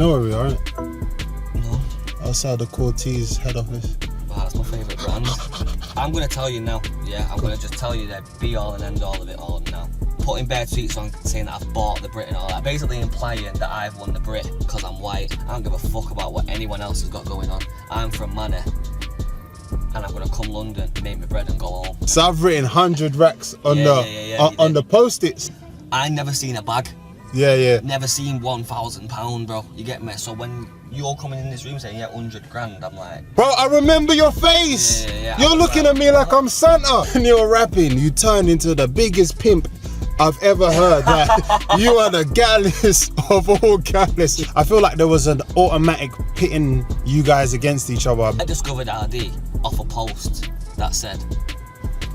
know where we are, innit? No. Outside the Cortez head office. Wow, that's my favourite brand. I'm going to tell you now, yeah? I'm going to just tell you the be all and end all of it all now. Putting bare tweets on saying that I've bought the Brit and all that, basically implying that I've won the Brit because I'm white. I don't give a fuck about what anyone else has got going on. I'm from Manor, and I'm going to come London, make my bread and go home. So I've written 100 racks on on the post-its. I never seen a bag. Yeah. Never seen £1,000, bro. You get me? So when you're coming in this room saying, yeah, 100 grand, I'm like... Bro, I remember your face. Yeah. You're looking at me like I'm Santa. When you're rapping, you turn into the biggest pimp I've ever heard. Like, you are the gallus of all gallus. I feel like there was an automatic pitting you guys against each other. I discovered RD off a post that said,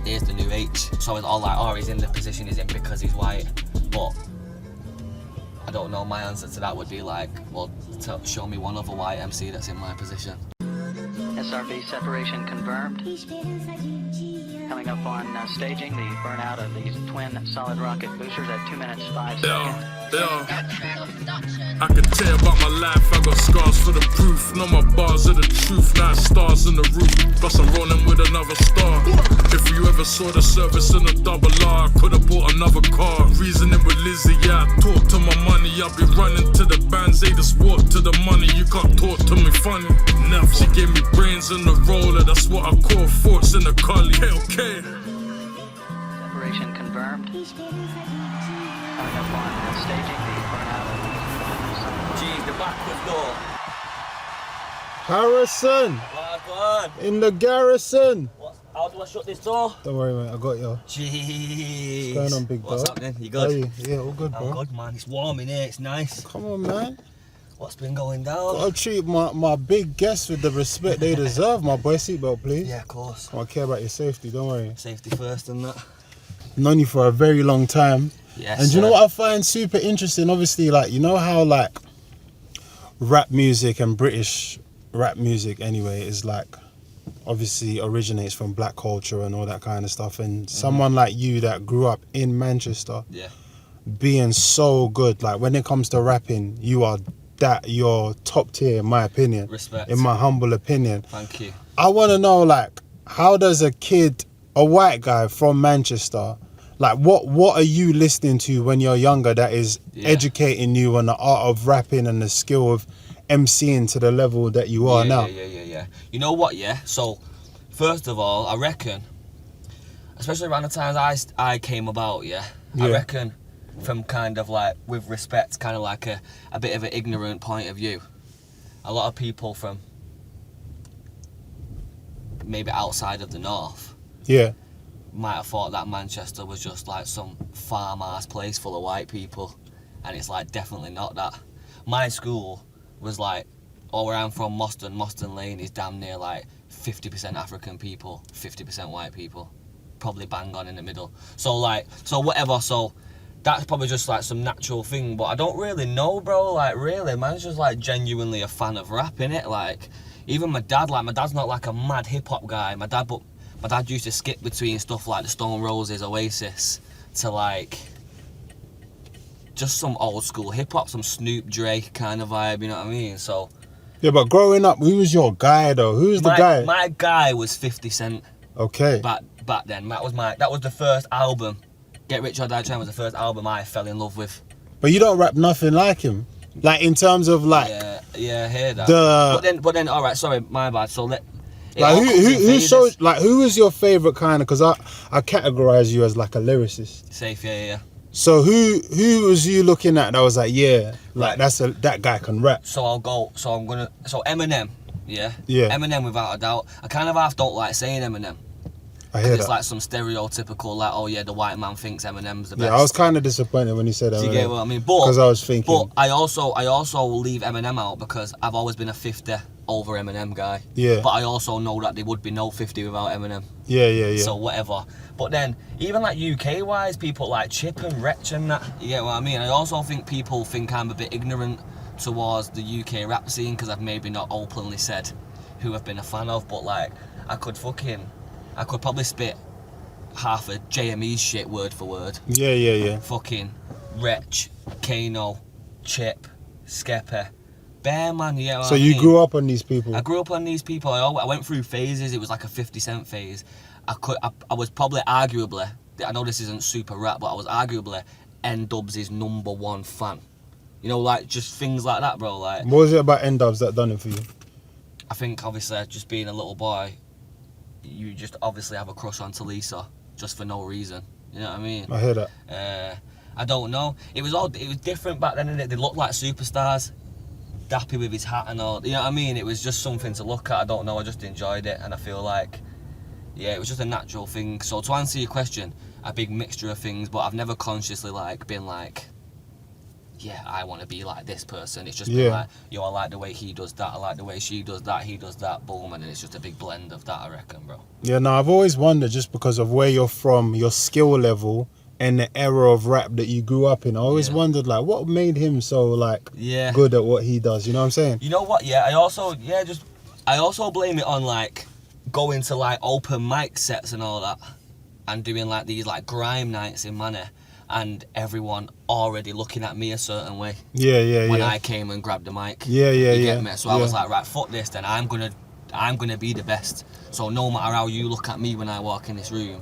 here's the new H. So I was all like, oh, he's in the position he's in because he's white. But I don't know, my answer to that would be like, well, show me one other white MC that's in my position. SRB separation confirmed. Coming up on staging, the burnout of these twin solid rocket boosters at 2 minutes 5 seconds. I can tell about my life, I got scars for the proof. Know my bars are the truth, 9 stars in the roof. Plus I'm rolling with another star. If you ever saw the service in a double R, I could've bought another car. Reasoning with Lizzie, yeah, I talk to my money. I'll be running to the bands, they just walk to the money. You can't talk to me funny. Never. She gave me brains in the roller, that's what I call force in the Culli. Okay. Separation confirmed. Coming up on staging, the burnout of these Geez, the backwards door. Harrison, Go on. in the garrison. How do I shut this door? Don't worry, mate, I got you. Jeez. What's going on, big What's dog? happening? You good? Yeah, all good, bro. I'm good, man. It's warm in here. It's nice. Come on, man. What's been going down? I'll treat my big guests with the respect they deserve, my boy. Seatbelt, please. Yeah, of course. I care about your safety, don't worry. Safety first and that. Known you for a very long time. Yes. And do you know what I find super interesting? Obviously, like, you know how like rap music and British rap music anyway is like obviously originates from black culture and all that kind of stuff. And someone like you that grew up in Manchester, being so good, like when it comes to rapping, you're top tier in my opinion. Respect. In my humble opinion. Thank you. I want to know, like, how does a white guy from Manchester, like, what are you listening to when you're younger that is educating you on the art of rapping and the skill of MCing to the level that you are now? Yeah. You know what, So, first of all, I reckon, especially around the times I came about, I reckon from kind of like, with respect, kind of like a bit of an ignorant point of view, a lot of people from maybe outside of the north might have thought that Manchester was just like some farm-ass place full of white people, and it's like definitely not that. My school was like, where I'm from, Moston Lane is damn near like 50% African people, 50% white people, probably bang on in the middle. So that's probably just like some natural thing, but I don't really know, bro. Like, really, man's just like genuinely a fan of rap, innit? Like, even my dad's not like a mad hip-hop guy. My dad used to skip between stuff like the Stone Roses, Oasis, to like just some old school hip-hop, some Snoop Drake kind of vibe, you know what I mean? So yeah, but growing up, who was your guy though? Who's the guy? My guy was 50 Cent. Okay. Back then, that was the first album. Get Rich or Die Trying was the first album I fell in love with. But you don't rap nothing like him, like in terms of like. Yeah, I hear that. But then, all right, sorry, my bad. So like who was your favorite kind of? Because I categorize you as like a lyricist. Safe, yeah. So who was you looking at that was like, that guy can rap? So Eminem, yeah. Eminem without a doubt. I kind of half don't like saying Eminem. I hear that. It's like some stereotypical, like, oh yeah, the white man thinks Eminem's the best. Yeah, I was kind of disappointed when you said Eminem. Do you get what I mean? Because I was thinking. But I also leave Eminem out because I've always been a 50 over Eminem guy. Yeah. But I also know that there would be no 50 without Eminem. Yeah. So whatever. But then, even like UK wise, people like Chip and Wretch and that, you get what I mean? I also think people think I'm a bit ignorant towards the UK rap scene because I've maybe not openly said who I've been a fan of, but like, I could probably spit half of JME's shit word for word. Yeah. Fucking Wretch, Kano, Chip, Skepper, Bare man, yeah. So you grew up on these people? I grew up on these people. I went through phases. It was like a 50 Cent phase. I was probably arguably, I know this isn't super rap, but I was arguably N-Dubs' #1 fan. You know, like, just things like that, bro. Like, what was it about N-Dubs that done it for you? I think, obviously, just being a little boy, you just obviously have a crush on Talisa, just for no reason. You know what I mean? I hear that. I don't know. It was different back then, innit? They looked like superstars. Dappy with his hat and all. You know what I mean? It was just something to look at. I don't know. I just enjoyed it, and I feel like, yeah, it was just a natural thing. So to answer your question, a big mixture of things, but I've never consciously like been like, yeah, I want to be like this person. It's just been like, yo, I like the way he does that. I like the way she does that. He does that. Boom, and then it's just a big blend of that, I reckon, bro. Yeah, no, I've always wondered, just because of where you're from, your skill level, and the era of rap that you grew up in. I always wondered, like, what made him so, like, good at what he does. You know what I'm saying? You know what? Yeah, I also blame it on, like, going to, like, open mic sets and all that, and doing, like, these, like, grime nights in Manor, and everyone already looking at me a certain way. When I came and grabbed the mic. You get me? So I was like, right, fuck this, then I'm gonna be the best. So no matter how you look at me when I walk in this room,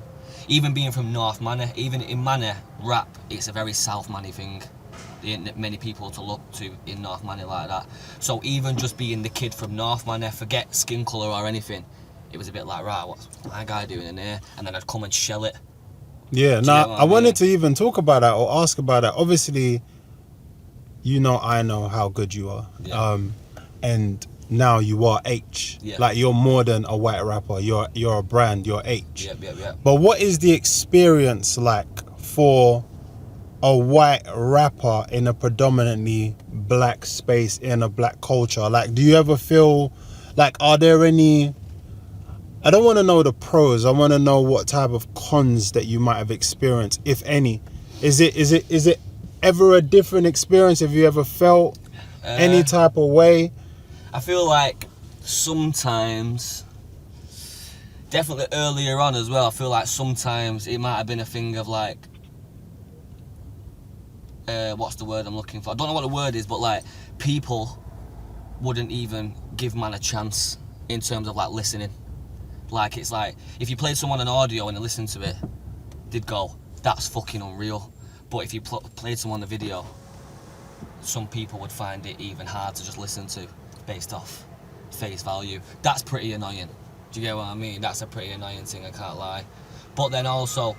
even being from North Manor, even in Manor rap, it's a very South Manor thing. There ain't many people to look to in North Manor like that. So even just being the kid from North Manor, forget skin colour or anything, it was a bit like, right, what's my guy doing in there? And then I'd come and shell it. Yeah, now I wanted to even talk about that or ask about that. Obviously, you know, I know how good you are. And now you are H. Like, you're more than a white rapper. You're a brand. You're H. But what is the experience like for a white rapper in a predominantly black space, in a black culture? Like, do you ever feel like, are there any, I don't want to know the pros, I want to know what type of cons that you might have experienced, if any. Is it ever a different experience? Have you ever felt any type of way? I feel like sometimes, definitely earlier on as well, I feel like sometimes it might have been a thing of like, what's the word I'm looking for? I don't know what the word is, but like, people wouldn't even give man a chance in terms of like listening. Like, it's like, if you played someone an audio and they listened to it, they'd go, that's fucking unreal. But if you played someone the video, some people would find it even hard to just listen to based off face value. That's pretty annoying. Do you get what I mean? That's a pretty annoying thing, I can't lie. But then also,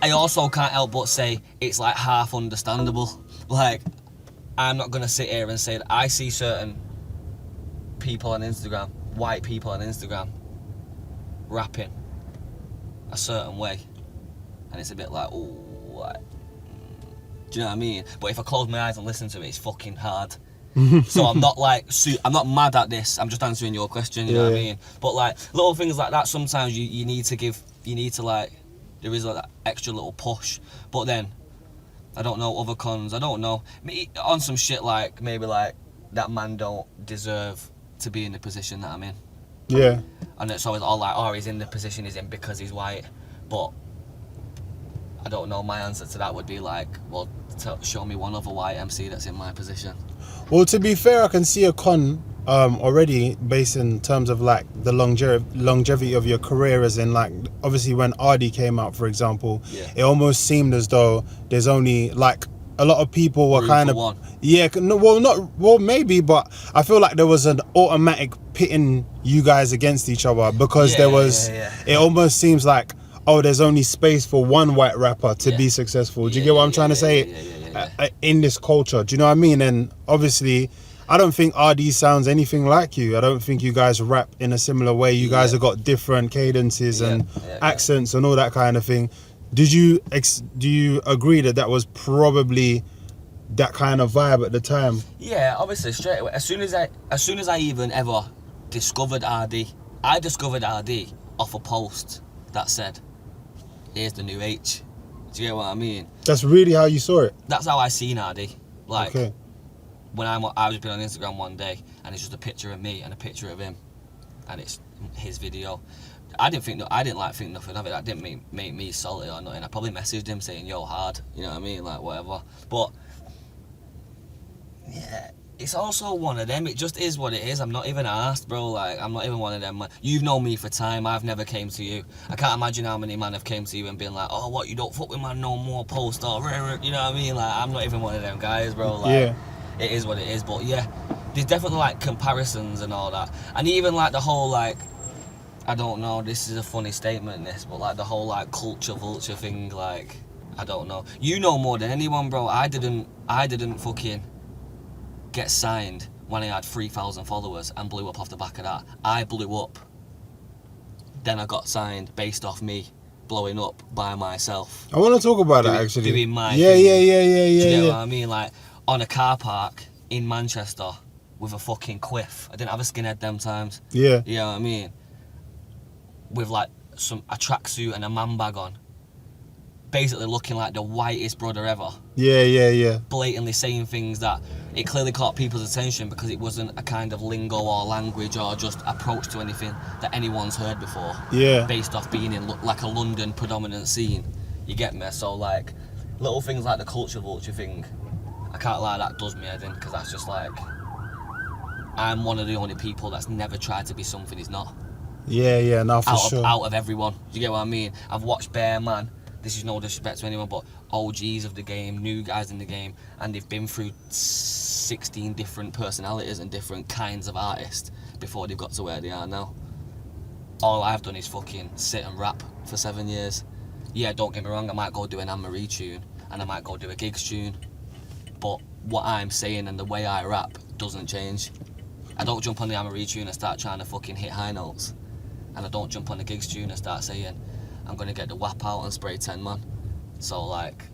I also can't help but say it's like half understandable. Like, I'm not gonna sit here and say that I see certain people on Instagram, white people on Instagram, rapping a certain way, and it's a bit like, oh, what? Do you know what I mean? But if I close my eyes and listen to it, it's fucking hard. So I'm not like, I'm not mad at this, I'm just answering your question, you know what I mean? But like, little things like that, sometimes you need to like, there is like that extra little push. But then, I don't know, other cons, I don't know. On some shit like, maybe like, that man don't deserve to be in the position that I'm in. Yeah. And it's always all like, oh, he's in the position he's in because he's white. But I don't know, my answer to that would be like, well, show me one other white MC that's in my position. Well, to be fair, I can see a con already based in terms of like the longevity of your career, as in like, obviously when Ardy came out, for example, it almost seemed as though there's only like, a lot of people were kind of one. Maybe, but I feel like there was an automatic pitting you guys against each other, because there was it almost seems like, oh, there's only space for one white rapper to be successful. Do you get what I'm trying to say? In this culture, do you know what I mean? And obviously, I don't think RD sounds anything like you. I don't think you guys rap in a similar way. You guys have got different cadences and accents and all that kind of thing. Do you agree that was probably that kind of vibe at the time? Yeah, obviously, straight away. As soon as I even ever discovered RD, I discovered RD off a post that said, "Here's the new H." Do you get what I mean? That's really how you saw it? That's how I seen RD. Like, when I was been on Instagram one day, and it's just a picture of me and a picture of him, and it's his video. I didn't think nothing of it. That didn't make me salty or nothing. I probably messaged him saying, "Yo, hard," you know what I mean, like whatever. But yeah, it's also one of them. It just is what it is. I'm not even asked, bro. Like, I'm not even one of them. You've known me for time. I've never came to you. I can't imagine how many man have came to you and been like, oh, what, you don't fuck with man no more, post, or, you know what I mean? Like, I'm not even one of them guys, bro. Like, Yeah. It is what it is. But yeah, there's definitely like comparisons and all that. And even like the whole like, I don't know, this is a funny statement, this, but like the whole like culture vulture thing, like, I don't know. You know more than anyone, bro. I didn't fucking get signed when I had 3,000 followers and blew up off the back of that. I blew up. Then I got signed based off me blowing up by myself. I want to talk about that actually. Doing my yeah, thing. yeah. Do you know what I mean? Like, on a car park in Manchester with a fucking quiff. I didn't have a skinhead them times. Yeah. You know what I mean? With like a tracksuit and a man bag on. Basically looking like the whitest brother ever. Yeah. Blatantly saying things that it clearly caught people's attention because it wasn't a kind of lingo or language or just approach to anything that anyone's heard before. Yeah. Based off being in like a London predominant scene. You get me? So like, little things like the culture vulture thing, I can't lie, that does me head in, because that's just like, I'm one of the only people that's never tried to be something he's not. Yeah, no, for sure. Out of everyone. Do you get what I mean? I've watched Bear Man. This is no disrespect to anyone, but OGs of the game, new guys in the game, and they've been through 16 different personalities and different kinds of artists before they've got to where they are now. All I've done is fucking sit and rap for 7 years. Yeah, don't get me wrong, I might go do an Anne-Marie tune, and I might go do a gigs tune, but what I'm saying and the way I rap doesn't change. I don't jump on the Anne-Marie tune and start trying to fucking hit high notes, and I don't jump on the gigs tune and start saying, I'm gonna get the whap out and spray 10 man. So like,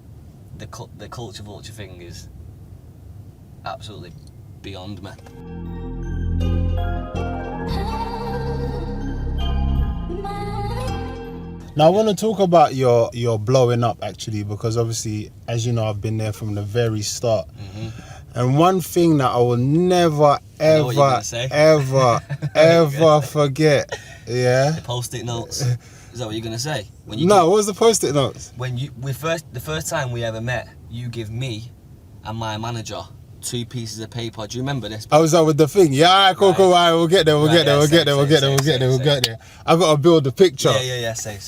the culture vulture thing is absolutely beyond me. Now I want to talk about your blowing up actually, because obviously, as you know, I've been there from the very start. Mm-hmm. And one thing that I will never, ever forget, yeah. The post-it notes. Is that what you're gonna say? What was the post-it notes? When the first time we ever met, you give me and my manager 2 pieces of paper. Do you remember this? I was out with the thing. Yeah, all right, cool. All right, we'll get there. We'll get there. I gotta build the picture. Yeah. Safe.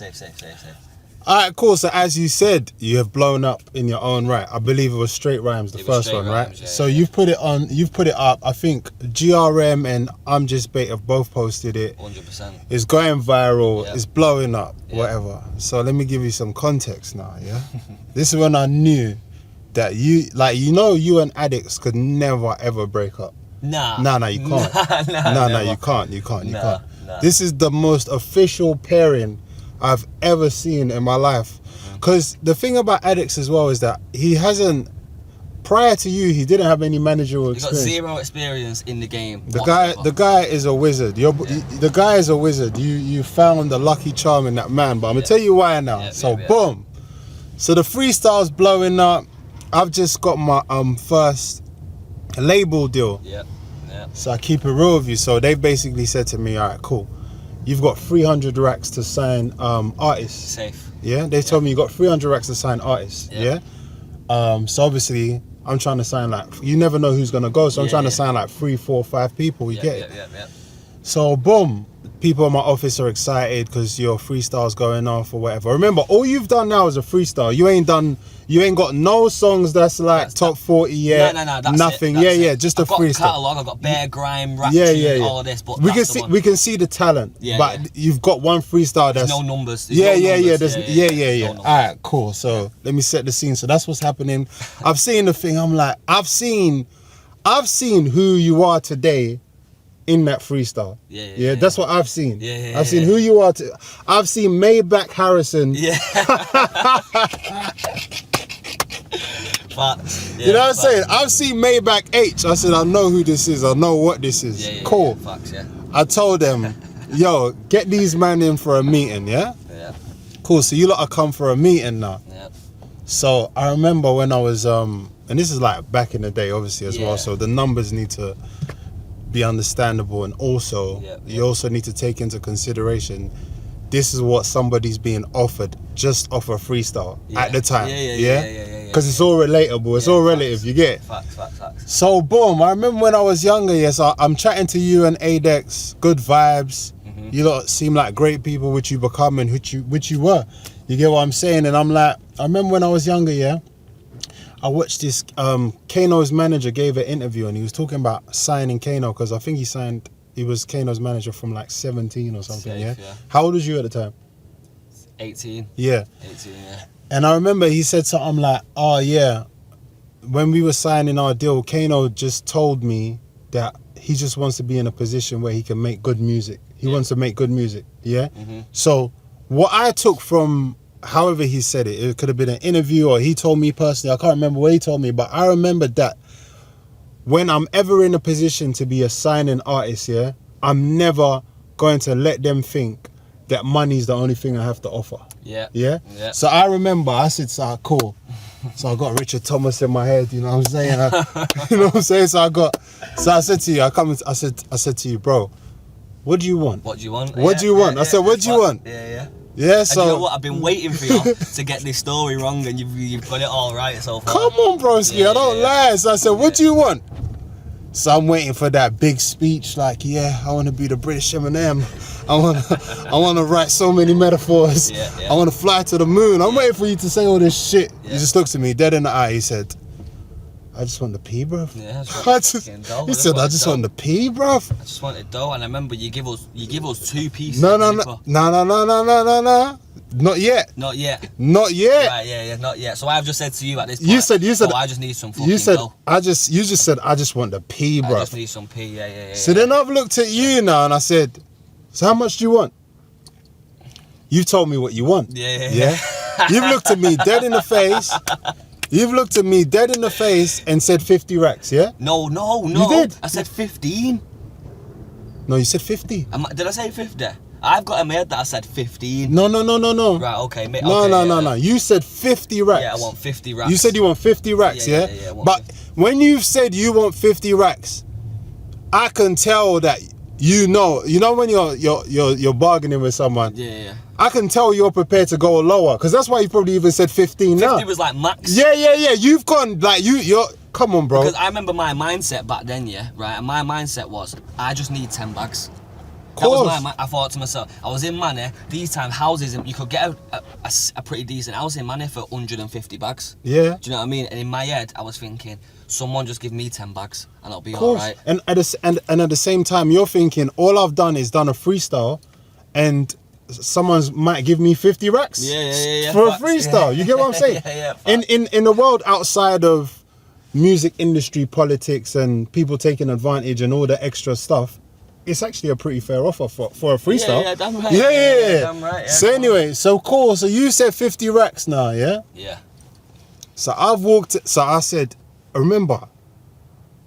All right, cool. So as you said, you have blown up in your own right. I believe it was Straight Rhymes, the first one, right? Yeah, so you've put it up. I think GRM and I'm Just Bait have both posted it. 100%. It's going viral. Yeah. It's blowing up. Yeah. Whatever. So let me give you some context now. Yeah. This is when I knew that you and Addicts could never ever break up. Nah, you can't. You can't. You can't. Nah. This is the most official pairing I've ever seen in my life. Because the thing about Addicts as well is that he hasn't, prior to you, he didn't have any managerial experience. He got 0 experience in the game. The guy is a wizard. The guy is a wizard. You found the lucky charm in that man. But I'm gonna tell you why now. Boom. So the freestyle's blowing up. I've just got my first label deal. Yeah. So I keep it real with you. So they basically said to me, all right, cool. You've got 300 racks to sign artists. Safe. Yeah, they told me you got 300 racks to sign artists. Yeah. So obviously, I'm trying to sign you never know who's gonna go. So I'm trying to sign 3, 4, 5 people. You get it? Yeah. So boom, people in my office are excited because your freestyle's going off or whatever. Remember, all you've done now is a freestyle. You ain't got no songs that's like top 40 yet. No, that's nothing. It. Just a freestyle. Catalog. I've got Bear Grime, Rap Tune, all of this. But we can see the talent. But you've got one freestyle that's no numbers. Yeah. All right, cool. So let me set the scene. So that's what's happening. I've seen the thing. I'm like, I've seen who you are today in that freestyle. Yeah, that's what I've seen. I've seen who you are. I've seen Maybach Harrison. Yeah. You know what I'm saying? I've seen Maybach H. I said, I know who this is. I know what this is. Cool. Facts, I told them, yo, get these man in for a meeting, yeah? Yeah. Cool. So you lot are come for a meeting now. Yeah. So I remember when I was and this is like back in the day, obviously as well. So the numbers need to be understandable, and also you also need to take into consideration this is what somebody's being offered just off a freestyle at the time. Because it's all relatable. It's all relative. You get it? Facts. So boom, I remember when I was younger, yes, I'm chatting to you and AITCH, good vibes. You lot seem like great people, which you become and which you were. You get what I'm saying? And I'm like, I remember when I was younger, yeah, I watched this, Kano's manager gave an interview and he was talking about signing Kano because I think he was Kano's manager from like 17 or something, Safe, yeah? How old was you at the time? 18. Yeah. 18, yeah. And I remember he said something like, oh yeah, when we were signing our deal, Kano just told me that he just wants to be in a position where he can make good music. He wants to make good music, yeah? So what I took from however he said it could have been an interview or he told me personally, I can't remember what he told me, but I remember that when I'm ever in a position to be a signing artist, yeah, I'm never going to let them think that money's the only thing I have to offer. Yeah? So I remember, I said, so cool. So I got Richard Thomas in my head, you know what I'm saying? You know what I'm saying? So I said to you, I said to you, bro, what do you want? What do you want? What do you want? I said, what do you want? Yeah, so... And you know what? I've been waiting for you to get this story wrong and you've got it all right so far. Come on, broski, I don't lie. So I said, what do you want? So I'm waiting for that big speech like, yeah, I want to be the British Eminem. I want to write so many metaphors. I want to fly to the moon. I'm waiting for you to say all this shit. He just looked at me dead in the eye. He said, I just want the pee, bruv. Yeah, he said, I just want the pee, bruv. I just wanted dough, and I remember you give us 2 pieces. No. Not yet. Not yet. Right, yeah, not yet. So I've just said to you at this point. You said. Oh, I just need some fucking dough. You just said, I just want the pee, bruv. I just need some pee. Yeah. So then I've looked at you now, and I said, so how much do you want? You've told me what you want. Yeah. You've looked at me dead in the face. You've looked at me dead in the face and said 50 racks, yeah? No. You did. I said 15. No, you said 50. Did I say 50? I've got in my head that I said 15. No. Right, okay. No. You said 50 racks. Yeah, I want 50 racks. You said you want 50 racks, yeah? But when you've said you want 50 racks, I can tell that you know when you're bargaining with someone. Yeah. I can tell you're prepared to go lower because that's why you probably even said 15 now. 50 was like max. Yeah. You've gone like you're. Come on, bro. Because I remember my mindset back then, yeah, right. And my mindset was, I just need 10 bags. That was I thought to myself, I was in Manny. These times houses, you could get a pretty decent house in Manny for 150 bags. Yeah. Do you know what I mean? And in my head, I was thinking, someone just give me 10 bags and I'll be all right. And at the same time, you're thinking, all I've done is done a freestyle, and someone might give me 50 racks. Yeah. For a freestyle. You get what I'm saying? Yeah. In the world outside of music industry, politics, and people taking advantage and all the extra stuff, it's actually a pretty fair offer for a freestyle. Yeah, damn right. Yeah. Damn right. Yeah, so anyway, so cool. So you said 50 racks now, yeah? Yeah. So I said, remember,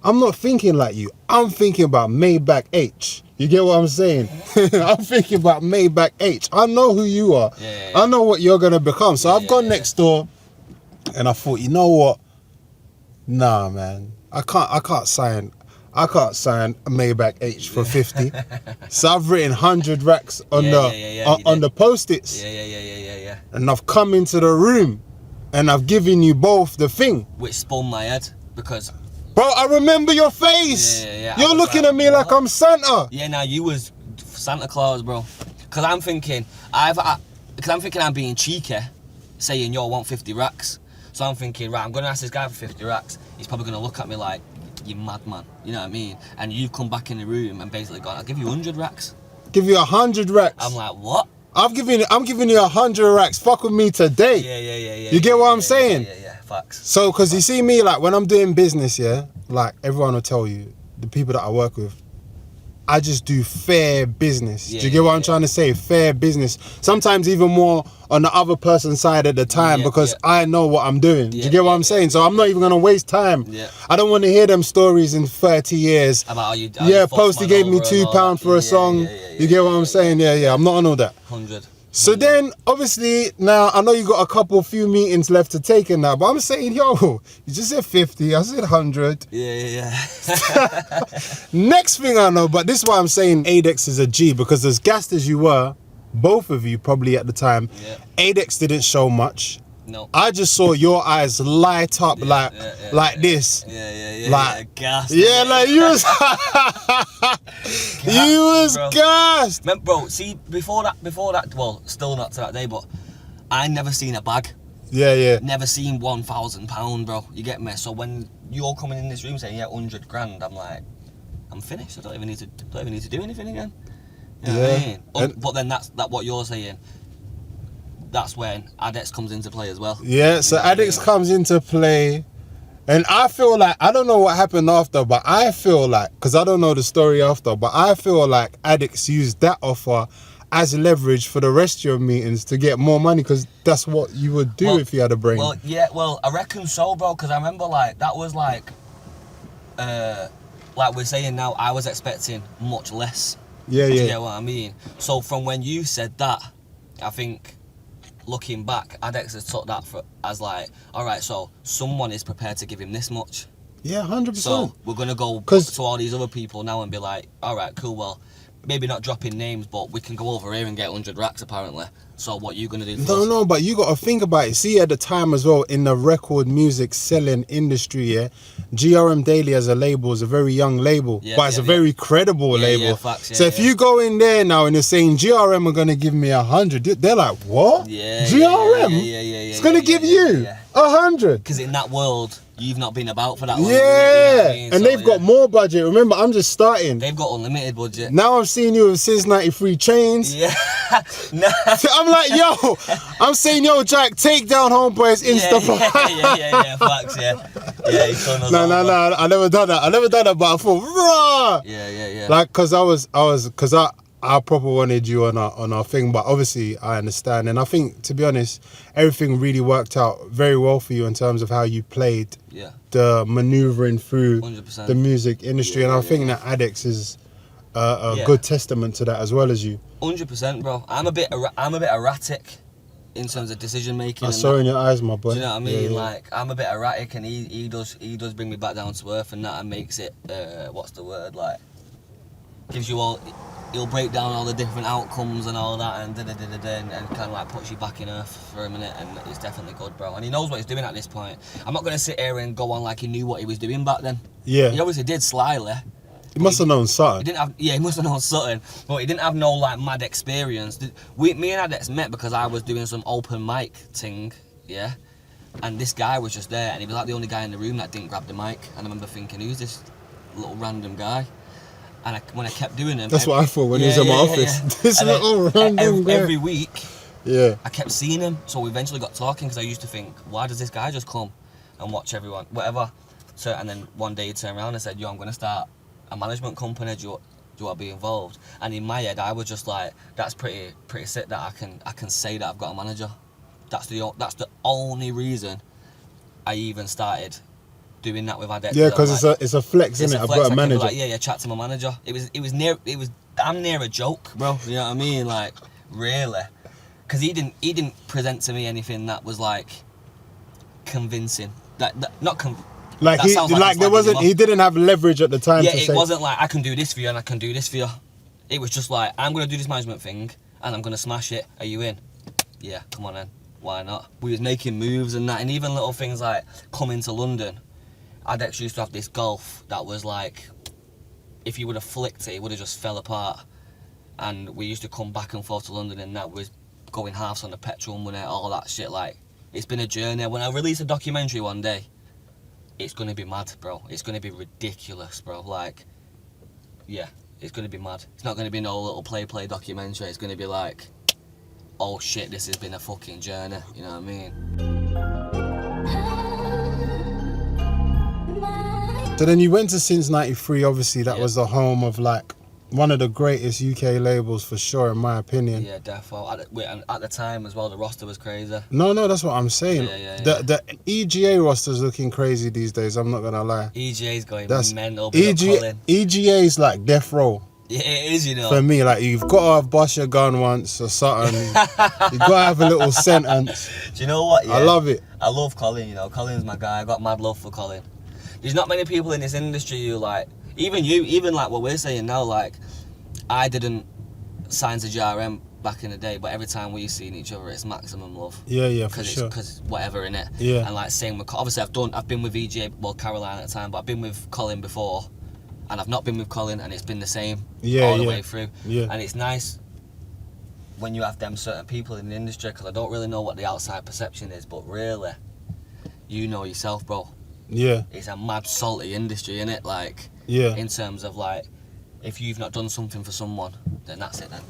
I'm not thinking like you. I'm thinking about Maybach H. You get what I'm saying? I'm thinking about Maybach H. I know who you are. Yeah. I know what you're gonna become. So I've gone next door, and I thought, you know what? Nah, man, I can't sign a Maybach H for 50. So I've written 100 racks on the post-its. Yeah. And I've come into the room, and I've given you both the thing. Which spun my head because. Bro, I remember your face. Yeah. You're looking at me like I'm Santa. Yeah, now you was Santa Claus, bro. Because I'm thinking, I'm being cheeky, saying, yo, I want 50 racks. So I'm thinking, right, I'm going to ask this guy for 50 racks. He's probably going to look at me like, you madman. You know what I mean? And you've come back in the room and basically gone, I'll give you 100 racks. Give you 100 racks. I'm like, what? I'm giving you 100 racks. Fuck with me today. Yeah. You get what I'm saying? Yeah. Facts. So, because you see me, like, when I'm doing business, yeah, like, everyone will tell you, the people that I work with, I just do fair business. Do you get what I'm trying to say? Fair business. Sometimes even more on the other person's side at the time because I know what I'm doing. Do you get what I'm saying? So I'm not even going to waste time. I don't want to hear them stories in 30 years. About you Posty gave me £2 for a song. You get what I'm saying? Yeah. I'm not on all that. 100. So then, obviously, now, I know you got a few meetings left to take in now, but I'm saying, yo, you just said 50, I said 100. Yeah. Next thing I know, but this is why I'm saying AITCH is a G, because as gassed as you were, both of you probably at the time, AITCH didn't show much. No. I just saw your eyes light up like this. Yeah. Like, gassed. yeah, like you was, you was gassed. Bro, see, before that, well, still not to that day, but I never seen a bag. Yeah. Never seen £1,000, bro. You get me? So when you're coming in this room saying, yeah, 100 grand, I'm like, I'm finished. I don't even need to do anything again. You know what I mean? But then that's what you're saying. That's when AITCH comes into play as well. Yeah, so AITCH comes into play, and I feel like, I don't know what happened after, but I feel like, because I don't know the story after, but I feel like AITCH used that offer as leverage for the rest of your meetings to get more money, because that's what you would do if you had a brain. Well, yeah, I reckon so, bro, because I remember, like, that was like we're saying now, I was expecting much less. Yeah. Do you get what I mean? So from when you said that, I think, looking back, AITCH has took that as like, all right, so someone is prepared to give him this much. Yeah, 100%. So we're going to go to all these other people now and be like, all right, cool, well, maybe not dropping names, but we can go over here and get 100 racks apparently. So what are you going to do for us? No, but you got to think about it. See, at the time as well, in the record music selling industry, yeah, GRM Daily as a label is a very young label, but it's a very credible label. Yeah, facts, so if you go in there now and you're saying GRM are going to give me 100, they're like, what? Yeah, GRM? It's going to give you 100? Because in that world, you've not been about for that long. Yeah, you know what I mean? And they've got more budget. Remember, I'm just starting. They've got unlimited budget. Now I'm seeing you with Since 93 chains. Yeah. Nah. I'm like, yo, I'm saying, yo, Jack, take down Homeboy's Insta. Yeah, facts, yeah, he's done No, I never done that, but I thought, rah! Yeah. Like, cause I proper wanted you on our thing, but obviously I understand, and I think, to be honest, everything really worked out very well for you in terms of how you played the maneuvering through 100%. the music industry, and I think that AITCH is a good testament to that as well as you. 100%, bro. I'm a bit erratic in terms of decision making. I saw in your eyes, my boy. Do you know what I mean? Yeah. Like, I'm a bit erratic, and he does bring me back down to earth, and that makes it what's the word, like, gives you all. He'll break down all the different outcomes and all that, and and kind of like puts you back in earth for a minute, and it's definitely good, bro. And he knows what he's doing at this point. I'm not going to sit here and go on like he knew what he was doing back then. Yeah. He obviously did slyly. He must have known something. He must have known something, but he didn't have no like mad experience. Me and AITCH met because I was doing some open mic thing, yeah. And this guy was just there, and he was like the only guy in the room that didn't grab the mic. And I remember thinking, who's this little random guy? And when I kept doing them... That's what I thought when he was in my office. This little random guy. Every week, I kept seeing him. So we eventually got talking, because I used to think, why does this guy just come and watch everyone, whatever. So, and then one day he turned around and said, yo, I'm going to start a management company. Do you want to be involved? And in my head, I was just like, that's pretty sick that I can say that I've got a manager. That's the only reason I even started doing that with AITCH. Yeah, because like, it's a flex, isn't it? I've got a manager. Like, yeah, chat to my manager. It was damn near a joke, bro. You know what I mean? Like, really, because he didn't present to me anything that was like convincing. Like there wasn't. He didn't have leverage at the time. Yeah, it wasn't like I can do this for you and I can do this for you. It was just like, I'm gonna do this management thing and I'm gonna smash it. Are you in? Yeah, come on then. Why not? We was making moves and that, and even little things like coming to London. AITCH used to have this Golf that was like, if you would have flicked it, it would have just fell apart. And we used to come back and forth to London, and that was going halves on the petrol money, all that shit. Like, it's been a journey. When I release a documentary one day, it's gonna be mad, bro. It's gonna be ridiculous, bro. Like, yeah, it's gonna be mad. It's not gonna be no little play documentary. It's gonna be like, oh shit, this has been a fucking journey. You know what I mean? So then you went to Since 93, obviously that was the home of like one of the greatest UK labels for sure, in my opinion. Yeah, defo. At the time as well, the roster was crazy. No, that's what I'm saying. The EGA roster's looking crazy these days, I'm not gonna lie. EGA's going mental. EGA's like death row. Yeah, it is, you know. For me, like, you've got to have bust your gun once or something. You've got to have a little sentence. Do you know what? Yeah, I love it. I love Culli, you know. Cullin's my guy. I got mad love for Culli. There's not many people in this industry who, like, even like what we're saying now, like, I didn't sign to GRM back in the day, but every time we've seen each other, it's maximum love. Yeah, for sure. Because whatever in it. Yeah. And like same with, obviously I've been with EJ, well Caroline at the time, but I've been with Colin before, and I've not been with Colin, and it's been the same all the way through. Yeah. And it's nice when you have them certain people in the industry, because I don't really know what the outside perception is, but really, you know yourself, bro. Yeah. It's a mad salty industry, innit? Like, Yeah. in terms of like, if you've not done something for someone, then that's it then.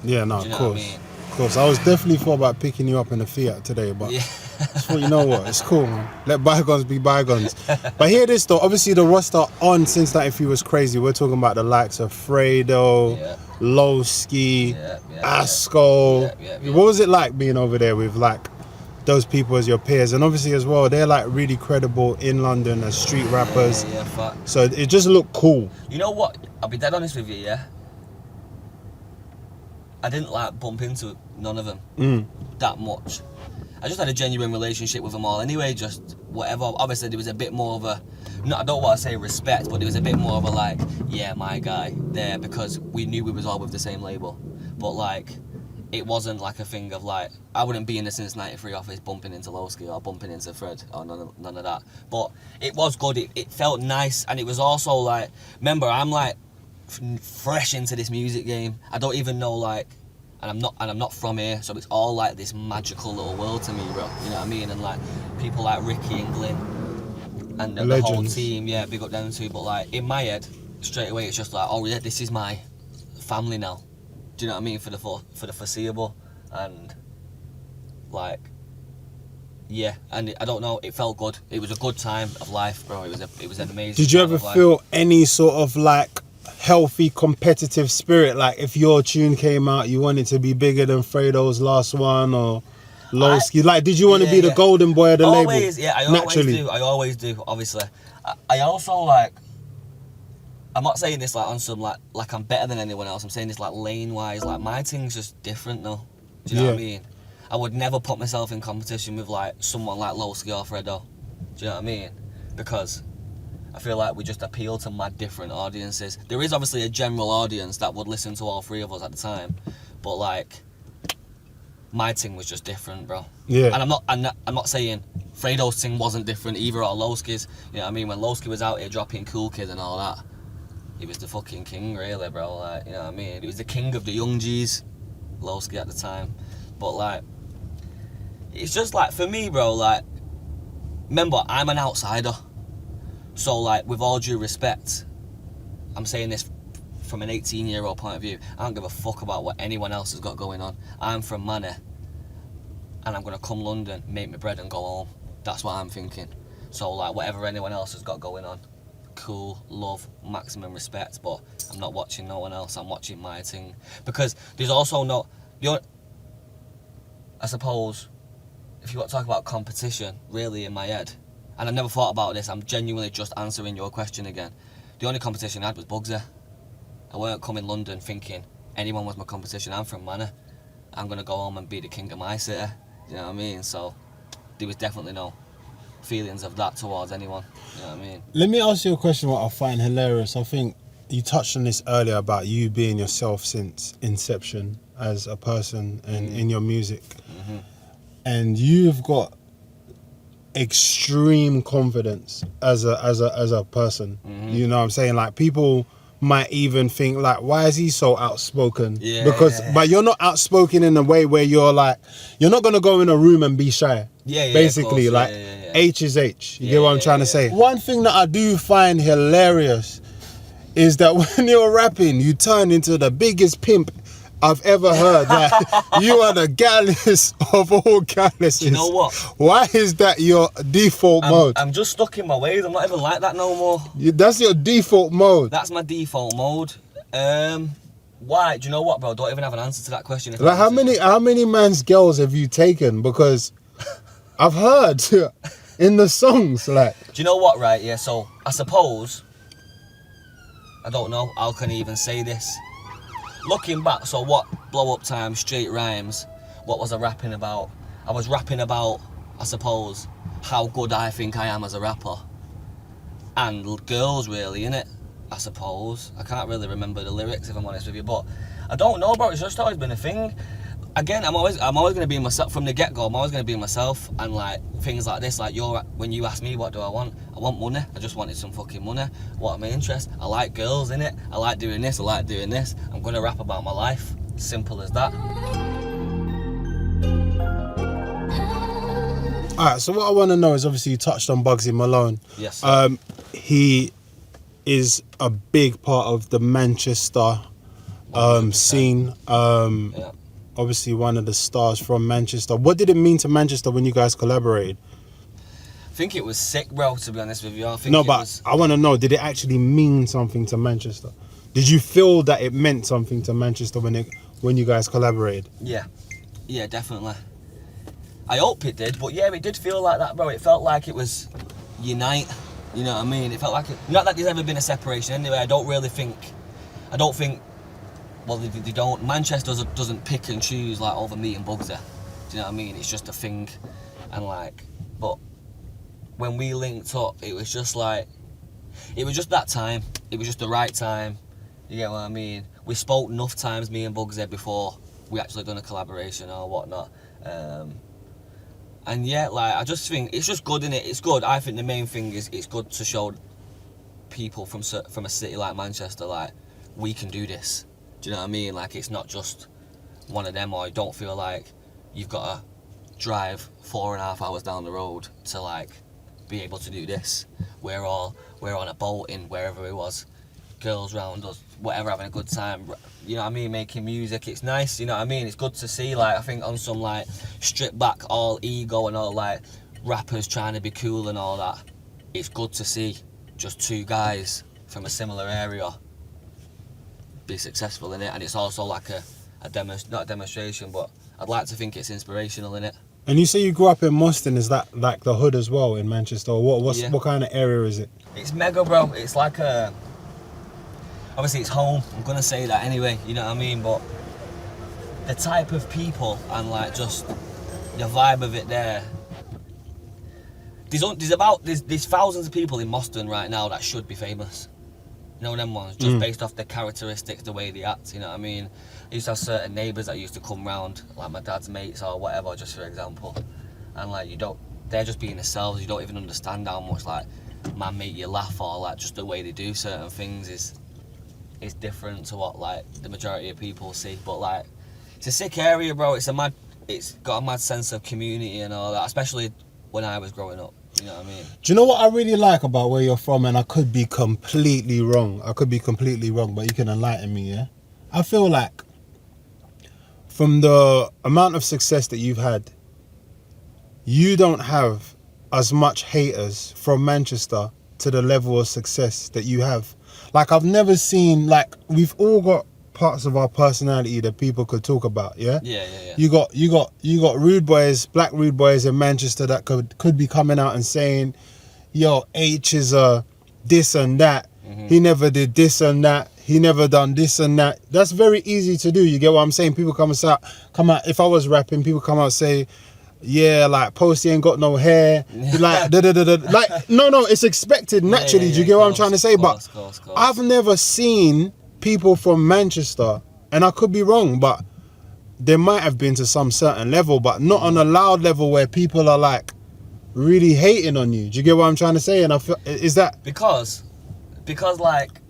Yeah, no, Do you of know course. what I mean? Of course. I was definitely thought about picking you up in a Fiat today, but Yeah. I thought, you know what, it's cool, man. Let bygones be bygones. But hear this though, obviously the roster on Since 93 was crazy. We're talking about the likes of Fredo, Yeah. Lowski, Yeah, Asco. yeah. What was it like being over there with like those people as your peers? And obviously as well, they're like really credible in London as street rappers. Yeah, fact. So it just looked cool. You know what? I'll be dead honest with you, yeah? I didn't like bump into none of them that much. I just had a genuine relationship with them all anyway, just whatever. Obviously there was a bit more of a, I don't want to say respect, but there was a bit more of a like, yeah, my guy there, because we knew we was all with the same label. But like, it wasn't like a thing of like, I wouldn't be in the Since 93 office bumping into Lowski or bumping into Fred or none of that. But it was good, it felt nice, and it was also like, remember, I'm like fresh into this music game. I don't even know like, and I'm not from here, so it's all like this magical little world to me, bro. You know what I mean? And like people like Ricky and Glyn and the whole team, yeah, big up them too. But like in my head, straight away, it's just like, oh yeah, this is my family now. Do you know what I mean? For the foreseeable, and like, yeah, and I don't know, it felt good. It was a good time of life, bro. It was an amazing. Did you time ever of life. feel any sort of like healthy competitive spirit? Like if your tune came out, you wanted to be bigger than Fredo's last one or Lowski? Like, did you want to be the golden boy of the label? Yeah, I always do. Obviously, I also like. I'm not saying this like on some like I'm better than anyone else. I'm saying this like lane wise. Like my thing's just different though. Do you know what I mean? I would never put myself in competition with like someone like Lowski or Fredo. Do you know what I mean? Because I feel like we just appeal to mad different audiences. There is obviously a general audience that would listen to all three of us at the time, but like my thing was just different, bro. Yeah. And I'm not saying Fredo's thing wasn't different either, or Lowski's. You know what I mean? When Lowski was out here dropping Cool Kid and all that, he was the fucking king, really, bro. Like, you know what I mean? He was the king of the young G's, Lowski at the time. But like, it's just like for me, bro. Like, remember, I'm an outsider. So like, with all due respect, I'm saying this from an 18-year-old point of view. I don't give a fuck about what anyone else has got going on. I'm from Manor, and I'm gonna come London, make my bread and go home. That's what I'm thinking. So like, whatever anyone else has got going on, cool, love, maximum respect, but I'm not watching no one else. I'm watching my thing. Because there's also no, I suppose, if you want to talk about competition, really in my head, and I've never thought about this, I'm genuinely just answering your question again. The only competition I had was Bugsy. I weren't coming London thinking anyone was my competition. I'm from Manor. I'm going to go home and be the king of my city. You know what I mean? So there was definitely no feelings of that towards anyone. You know what I mean? Let me ask you a question what I find hilarious. I think you touched on this earlier about you being yourself since inception as a person and in your music. Mm-hmm. And you've got extreme confidence as a person. Mm-hmm. You know what I'm saying? Like people might even think like, why is he so outspoken? Yeah, because but you're not outspoken in a way where you're like, you're not gonna go in a room and be shy. Basically, like H is H. You get what I'm trying to say? One thing that I do find hilarious is that when you're rapping, you turn into the biggest pimp I've ever heard. Like, you are the gallus of all galluses. You know what? Why is that your default mode? I'm just stuck in my ways. I'm not even like that no more. That's your default mode. That's my default mode. Why? Do you know what, bro? Don't even have an answer to that question. Like, how many man's girls have you taken? Because I've heard in the songs, like. Do you know what, right? Yeah, so I suppose, I don't know how can I even say this. Looking back, so what, blow up time, straight rhymes, what was I rapping about? I was rapping about, I suppose, how good I think I am as a rapper. And girls, really, innit? I suppose. I can't really remember the lyrics, if I'm honest with you, but I don't know, bro, it's just always been a thing. again, I'm always gonna be myself from the get go. I'm always gonna be myself, and like things like this, like when you ask me what do I want money. I just wanted some fucking money. What are my interests? I like girls, innit? I like doing this. I like doing this. I'm gonna rap about my life. Simple as that. All right. So what I want to know is, obviously you touched on Bugsy Malone. Yes. Sir. He is a big part of the Manchester 100%. scene. Yeah. Obviously one of the stars from Manchester. What did it mean to Manchester when you guys collaborated? I think it was sick, bro, to be honest with you. I want to know, did it actually mean something to Manchester? Did you feel that it meant something to Manchester when you guys collaborated? Yeah, definitely. I hope it did, but yeah, it did feel like that, bro. It felt like it was unite, you know what I mean? It felt like it, not that there's ever been a separation anyway. I don't think, well, they don't. Manchester doesn't pick and choose like over me and Bugsy. Do you know what I mean? It's just a thing, and like, but when we linked up, it was just that time. It was just the right time. You get what I mean? We spoke enough times, me and Bugsy, before we actually done a collaboration or whatnot. And yeah, like I just think it's just good, innit? It's good. I think the main thing is it's good to show people from a city like Manchester, like, we can do this. Do you know what I mean? Like, it's not just one of them, or you don't feel like you've got to drive 4.5 hours down the road to like be able to do this. We're on a boat in wherever it was, girls round us, whatever, having a good time. You know what I mean? Making music. It's nice. You know what I mean? It's good to see. Like, I think on some like stripped back all ego and all like rappers trying to be cool and all that. It's good to see just two guys from a similar area be successful in it, and it's also like not a demonstration, but I'd like to think it's inspirational in it. And you say you grew up in Moston, is that like the hood as well in Manchester? Or what kind of area is it? It's mega, bro. It's like obviously it's home, I'm gonna say that anyway, you know what I mean, but the type of people and like just the vibe of it there, there's thousands of people in Moston right now that should be famous. You know them ones, just based off their characteristics, the way they act, you know what I mean? I used to have certain neighbours that used to come round, like my dad's mates or whatever, just for example. And like they're just being themselves, you don't even understand how much like man make you laugh, or like just the way they do certain things is different to what like the majority of people see. But like, it's a sick area, bro. It's got a mad sense of community and all that, especially when I was growing up. You know what I mean? Do you know what I really like about where you're from? And I could be completely wrong. But you can enlighten me, yeah? I feel like from the amount of success that you've had, you don't have as much haters from Manchester to the level of success that you have. Like, I've never seen, like, we've all got parts of our personality that people could talk about, yeah? Yeah. You got rude boys, black rude boys in Manchester that could be coming out and saying, yo, H is a this and that. Mm-hmm. He never did this and that. He never done this and that. That's very easy to do. You get what I'm saying? People come out. If I was rapping, people come out and say, yeah, like Posty ain't got no hair. Like like no, it's expected naturally. Do you get what I'm trying to say? But I've never seen people from Manchester, and I could be wrong, but there might have been to some certain level, but not on a loud level where people are like really hating on you. Do you get what I'm trying to say? And I feel, is that because like,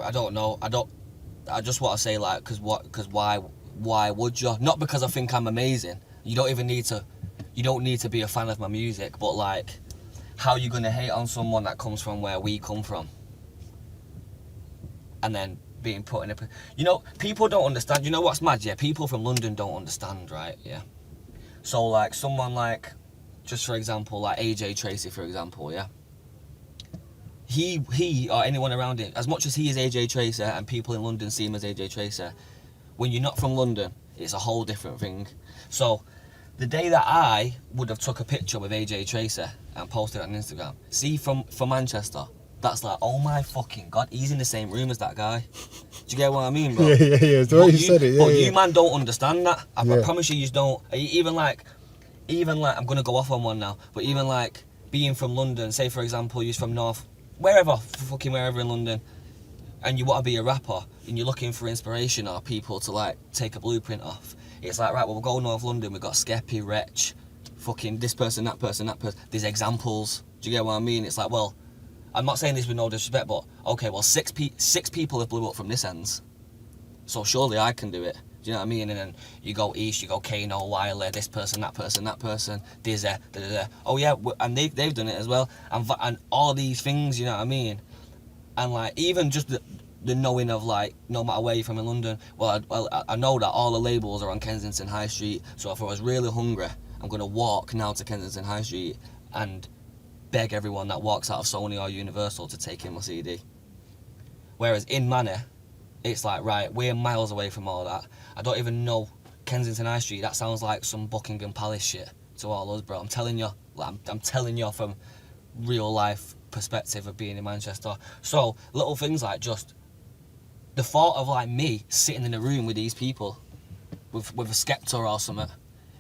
I don't know. I just want to say like, because why would you? Not because I think I'm amazing. You don't need to be a fan of my music, but like, how you gonna hate on someone that comes from where we come from? And then being put in a... You know, people don't understand. You know what's mad, yeah? People from London don't understand, right? Yeah. So, like, someone like, just for example, like AJ Tracy, for example, yeah? He or anyone around him, as much as he is AJ Tracy and people in London see him as AJ Tracy, when you're not from London, it's a whole different thing. So, the day that I would have took a picture with AJ Tracy and posted it on Instagram, see from Manchester, that's like, oh my fucking God, he's in the same room as that guy. Do you get what I mean, bro? Yeah. It's the way you said it. Yeah, but you, man, don't understand that. I promise you don't. Even like, I'm going to go off on one now, but even like being from London, say for example, you're from wherever in London, and you want to be a rapper, and you're looking for inspiration or people to like take a blueprint off, it's like, right, well, we'll go North London, we've got Skeppy, Wretch, fucking this person, that person, that person. There's examples. Do you get what I mean? It's like, well, I'm not saying this with no disrespect, but okay, well, six people have blew up from this ends, so surely I can do it. Do you know what I mean? And then you go east, you go Kano, Wiley, this person, that person, Dizzy, oh yeah, and they've done it as well, and all of these things, you know what I mean? And like, even just the knowing of like, no matter where you're from in London, well, I know that all the labels are on Kensington High Street, so if I was really hungry, I'm going to walk now to Kensington High Street and beg everyone that walks out of Sony or Universal to take in my CD. Whereas in Manor, it's like, right, we're miles away from all that. I don't even know Kensington High Street. That sounds like some Buckingham Palace shit to all us, bro. I'm telling you, like, I'm telling you from real life perspective of being in Manchester. So little things like just the thought of like me sitting in a room with these people, with a Skepta or something.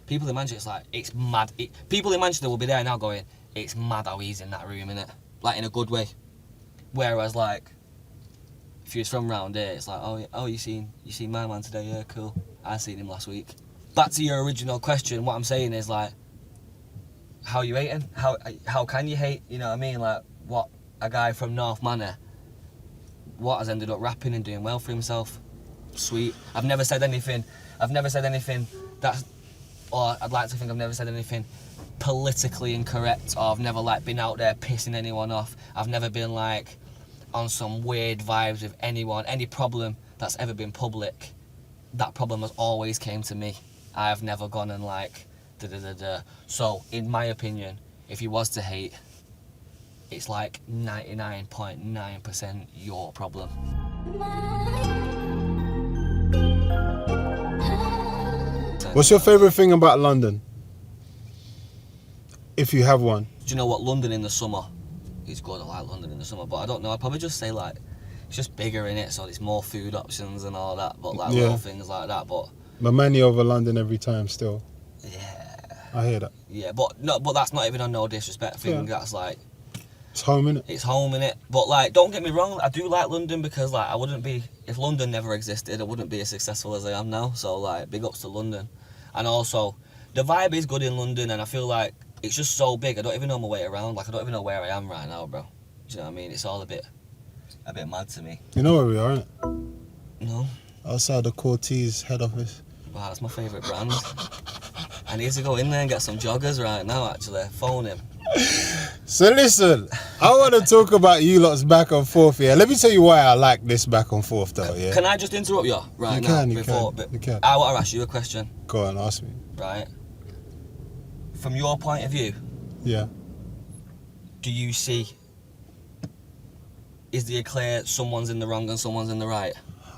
People in Manchester, it's like, it's mad. People in Manchester will be there now going, it's mad how he's in that room, innit? Like, in a good way. Whereas, like, if you was from round here, it's like, oh, you seen my man today? Yeah, cool. I seen him last week. Back to your original question, what I'm saying is, like, how you hating? How can you hate? You know what I mean? Like, what a guy from North Manor, what has ended up rapping and doing well for himself? Sweet. I've never said anything that's, or I'd like to think I've never said anything politically incorrect, or I've never like been out there pissing anyone off. I've never been like on some weird vibes with anyone. Any problem that's ever been public, that problem has always came to me. I have never gone and like da-da-da-da. So in my opinion, if you was to hate, it's like 99.9% your problem. What's your favourite thing about London? If you have one. Do you know what? London in the summer is good. I like London in the summer, but I don't know. I'd probably just say like, it's just bigger in it, so there's more food options and all that, but like little things like that, but money over London every time still. Yeah. I hear that. Yeah, but that's not even on no disrespect thing. That's like, it's home, innit? It's home, innit? But like, don't get me wrong, I do like London because like, I wouldn't be, if London never existed, I wouldn't be as successful as I am now. So like, big ups to London. And also, the vibe is good in London, and I feel like it's just so big. I don't even know my way around. Like, I don't even know where I am right now, bro. Do you know what I mean? It's all a bit mad to me. You know where we are, innit? No. Outside the Cortez head office. Wow, that's my favourite brand. I need to go in there and get some joggers right now, actually. Phone him. So listen, I want to talk about you lot's back and forth, yeah? Let me tell you why I like this back and forth, though, yeah? Can I just interrupt you right now? You can. I want to ask you a question. Go on, ask me. Right. From your point of view, yeah, do you see, is there clear someone's in the wrong and someone's in the right?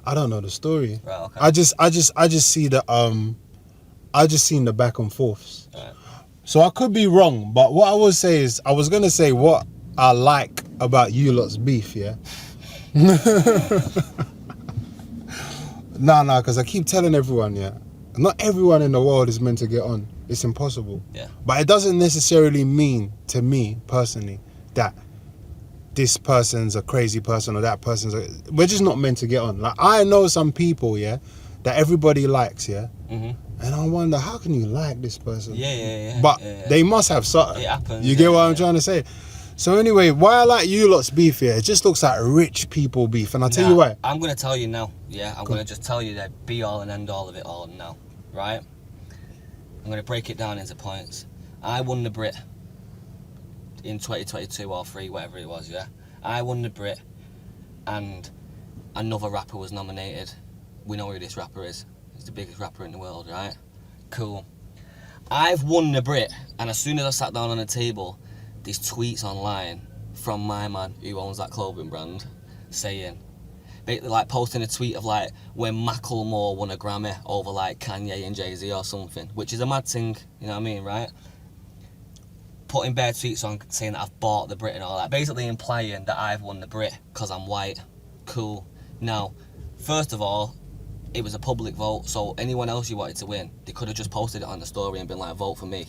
I don't know the story. Right, okay. I just see the I just seen the back and forths. Right. So I could be wrong, but what I would say is, I was gonna say what I like about you lot's beef, yeah. Nah, because I keep telling everyone, yeah, not everyone in the world is meant to get on. It's impossible. Yeah. But it doesn't necessarily mean, to me personally, that this person's a crazy person or that person's we're just not meant to get on. Like, I know some people, yeah, that everybody likes, yeah. Mm-hmm. And I wonder, how can you like this person? Yeah. But they must have something. It happens. You get what I'm trying to say? So anyway, why I like you lot's beef here, it just looks like rich people beef. And I'll tell you why. I'm going to tell you now, yeah? I'm going to just tell you the be all and end all of it all now, right? I'm going to break it down into points. I won the Brit in 2022 or 3, whatever it was, yeah? I won the Brit and another rapper was nominated. We know who this rapper is. He's the biggest rapper in the world, right? Cool. I've won the Brit, and as soon as I sat down on the table, these tweets online from my man who owns that clothing brand saying, basically like posting a tweet of like when Macklemore won a Grammy over like Kanye and Jay-Z or something, which is a mad thing, you know what I mean, right? Putting bare tweets on saying that I've bought the Brit and all that, basically implying that I've won the Brit because I'm white. Cool. Now, first of all, it was a public vote, so anyone else you wanted to win, they could have just posted it on the story and been like, vote for me.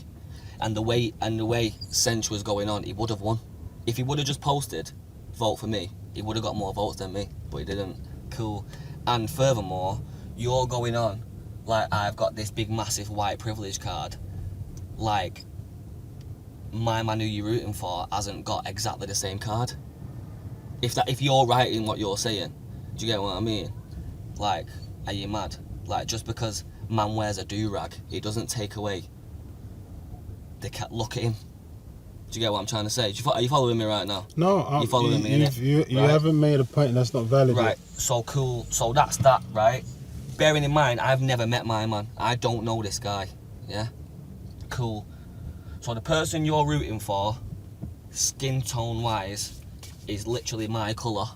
And the way Sench was going on, he would have won. If he would have just posted, vote for me, He would have got more votes than me, but he didn't. Cool. And furthermore, you're going on like I've got this big massive white privilege card, like my man who you're rooting for hasn't got exactly the same card. If you're right in what you're saying, do you get what I mean? Like, are you mad? Like, just because man wears a do-rag, it doesn't take away the cat. Look at him. Do you get what I'm trying to say? Are you following me right now? No, you following me, you right? Haven't made a point that's not valid. Right, so cool. So that's that, right? Bearing in mind, I've never met my man. I don't know this guy, yeah? Cool. So the person you're rooting for, skin tone-wise, is literally my colour.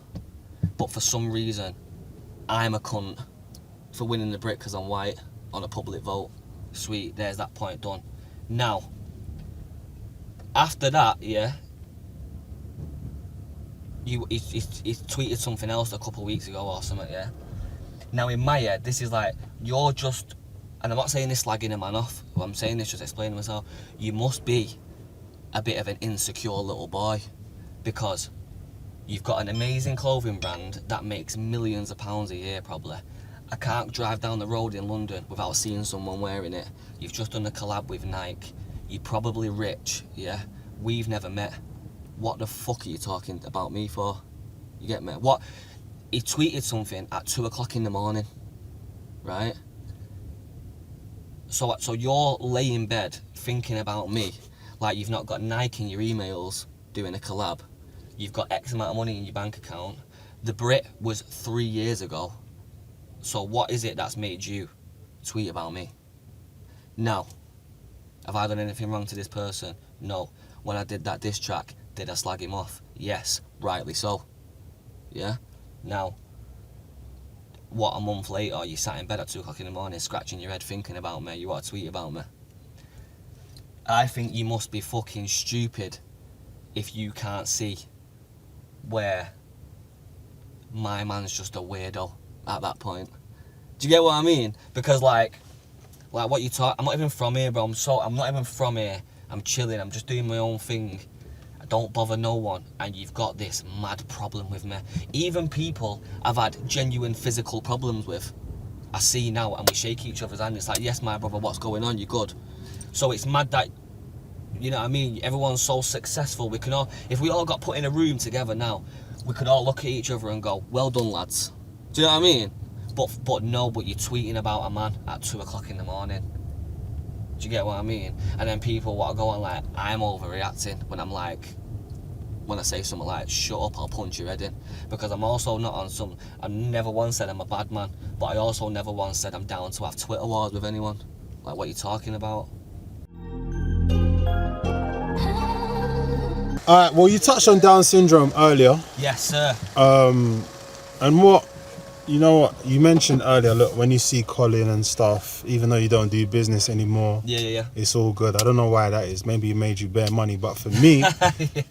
But for some reason, I'm a cunt for winning the Brit because I'm white on a public vote. Sweet, there's that point done. Now, after that, yeah, he tweeted something else a couple of weeks ago or something, yeah. Now in my head, this is like, you're just, and I'm not saying this slagging a man off, but I'm saying this just explaining myself, you must be a bit of an insecure little boy because you've got an amazing clothing brand that makes millions of pounds a year probably. I can't drive down the road in London without seeing someone wearing it. You've just done a collab with Nike. You're probably rich, yeah? We've never met. What the fuck are you talking about me for? You get me? What? He tweeted something at 2 o'clock in the morning, right? So you're laying in bed thinking about me like you've not got Nike in your emails doing a collab. You've got X amount of money in your bank account. The Brit was 3 years ago. So what is it that's made you tweet about me? Now, have I done anything wrong to this person? No. When I did that diss track, did I slag him off? Yes, rightly so. Yeah? Now, what, a month later, you sat in bed at 2 o'clock in the morning, scratching your head thinking about me, you want to tweet about me? I think you must be fucking stupid if you can't see where my man's just a weirdo at that point. Do you get what I mean? Because like what you talk, I'm not even from here, bro. I'm not even from here. I'm chilling. I'm just doing my own thing. I don't bother no one. And you've got this mad problem with me. Even people I've had genuine physical problems with, I see now, and we shake each other's hand. It's like, yes, my brother, what's going on? You good? So it's mad that, you know what I mean? Everyone's so successful. We can all, if we all got put in a room together now, we could all look at each other and go, well done, lads. Do you know what I mean? But no, but you're tweeting about a man at 2 o'clock in the morning. Do you get what I mean? And then people want to go on like, I'm overreacting when I'm like, when I say something like, shut up, I'll punch your head in. Because I'm also not on some, I never once said I'm a bad man, but I also never once said I'm down to have Twitter wars with anyone. Like, what are you talking about? Alright, well, you touched on Down syndrome earlier. Yes, sir. And what, you know what, you mentioned earlier, look, when you see Culli and stuff, even though you don't do business anymore, Yeah. it's all good. I don't know why that is. Maybe it made you bare money, but for me,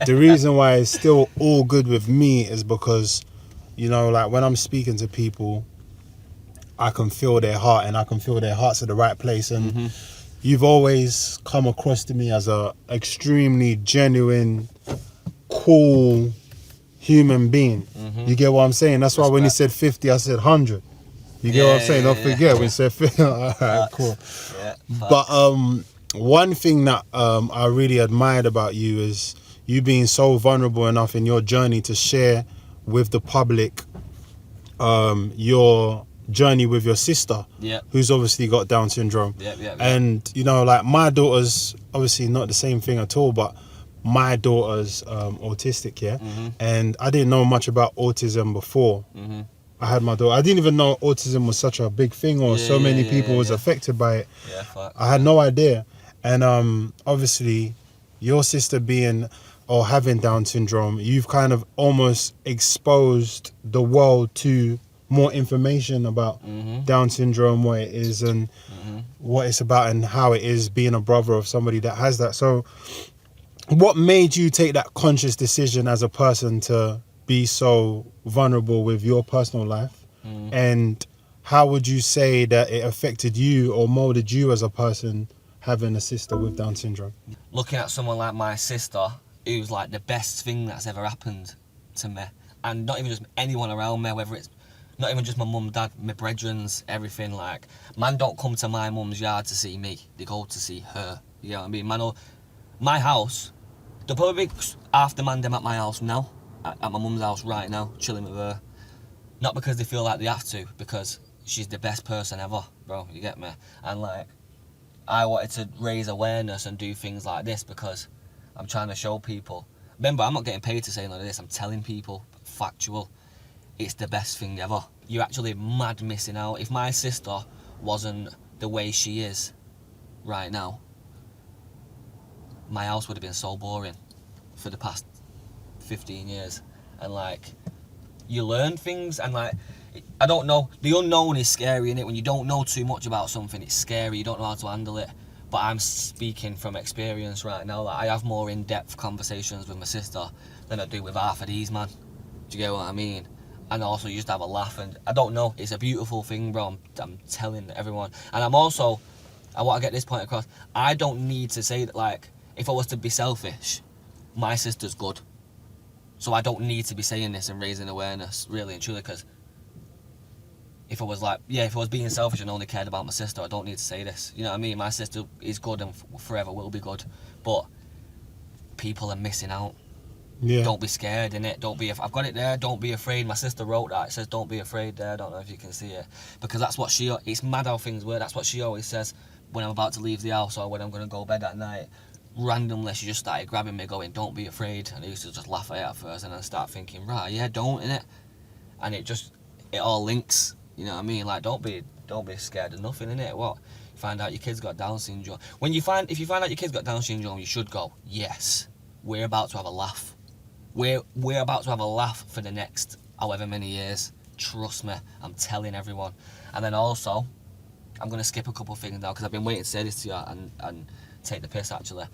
the reason why it's still all good with me is because, you know, like when I'm speaking to people, I can feel their heart and I can feel their heart's at the right place. And you've always come across to me as a extremely genuine, cool human being. You get what I'm saying? That's why when you said 50, I said 100. You get what I'm saying? Don't forget when you said 50. All right, cool. Yeah, but one thing that I really admired about you is you being so vulnerable enough in your journey to share with the public your journey with your sister, who's obviously got Down syndrome. And you know, like my daughter's obviously not the same thing at all, but my daughter's autistic, and I didn't know much about autism before I had my daughter. I didn't even know autism was such a big thing, or so many people was affected by it. I had no idea. And obviously your sister being or having Down syndrome, you've kind of almost exposed the world to more information about Down syndrome, what it is and what it's about and how it is being a brother of somebody that has that. So what made you take that conscious decision as a person to be so vulnerable with your personal life? And how would you say that it affected you or molded you as a person having a sister with Down syndrome? Looking at someone like my sister, who's like the best thing that's ever happened to me, and not even just anyone around me, whether it's not even just my mum, dad, my brethrens, everything. Like, man don't come to my mum's yard to see me, they go to see her. You know what I mean? Man, my house, there'll probably be half the man them at my house now, at my mum's house right now, chilling with her. Not because they feel like they have to, because she's the best person ever, bro, you get me? And like, I wanted to raise awareness and do things like this because I'm trying to show people. Remember, I'm not getting paid to say none of this, I'm telling people, factual. It's the best thing ever. You're actually mad missing out. If my sister wasn't the way she is right now, my house would have been so boring for the past 15 years. And like, you learn things, and like, I don't know, the unknown is scary, innit? When you don't know too much about something, it's scary, you don't know how to handle it. But I'm speaking from experience right now. Like, I have more in-depth conversations with my sister than I do with half of these, man. Do you get what I mean? And also, you just have a laugh, and I don't know, it's a beautiful thing, bro. I'm telling everyone. And I'm also, I want to get this point across, I don't need to say that, like, if I was to be selfish, my sister's good. So I don't need to be saying this and raising awareness, really and truly, because if I was like, yeah, if I was being selfish and only cared about my sister, I don't need to say this. You know what I mean? My sister is good and forever will be good. But people are missing out. Yeah. Don't be scared, innit? Don't be, I've got it there, don't be afraid. My sister wrote that, it says don't be afraid there. I don't know if you can see it. Because that's what it's mad how things work. That's what she always says when I'm about to leave the house or when I'm going to go to bed at night. Randomly, she just started grabbing me going, don't be afraid. And I used to just laugh at it at first and then start thinking, right, yeah, don't, innit? And it all links. You know what I mean? Like, don't be scared of nothing, innit? What? You find out your kid's got Down syndrome. If you find out your kid's got Down syndrome, you should go, yes, we're about to have a laugh. We're about to have a laugh for the next however many years. Trust me, I'm telling everyone. And then also, I'm going to skip a couple of things now because I've been waiting to say this to you and take the piss, actually.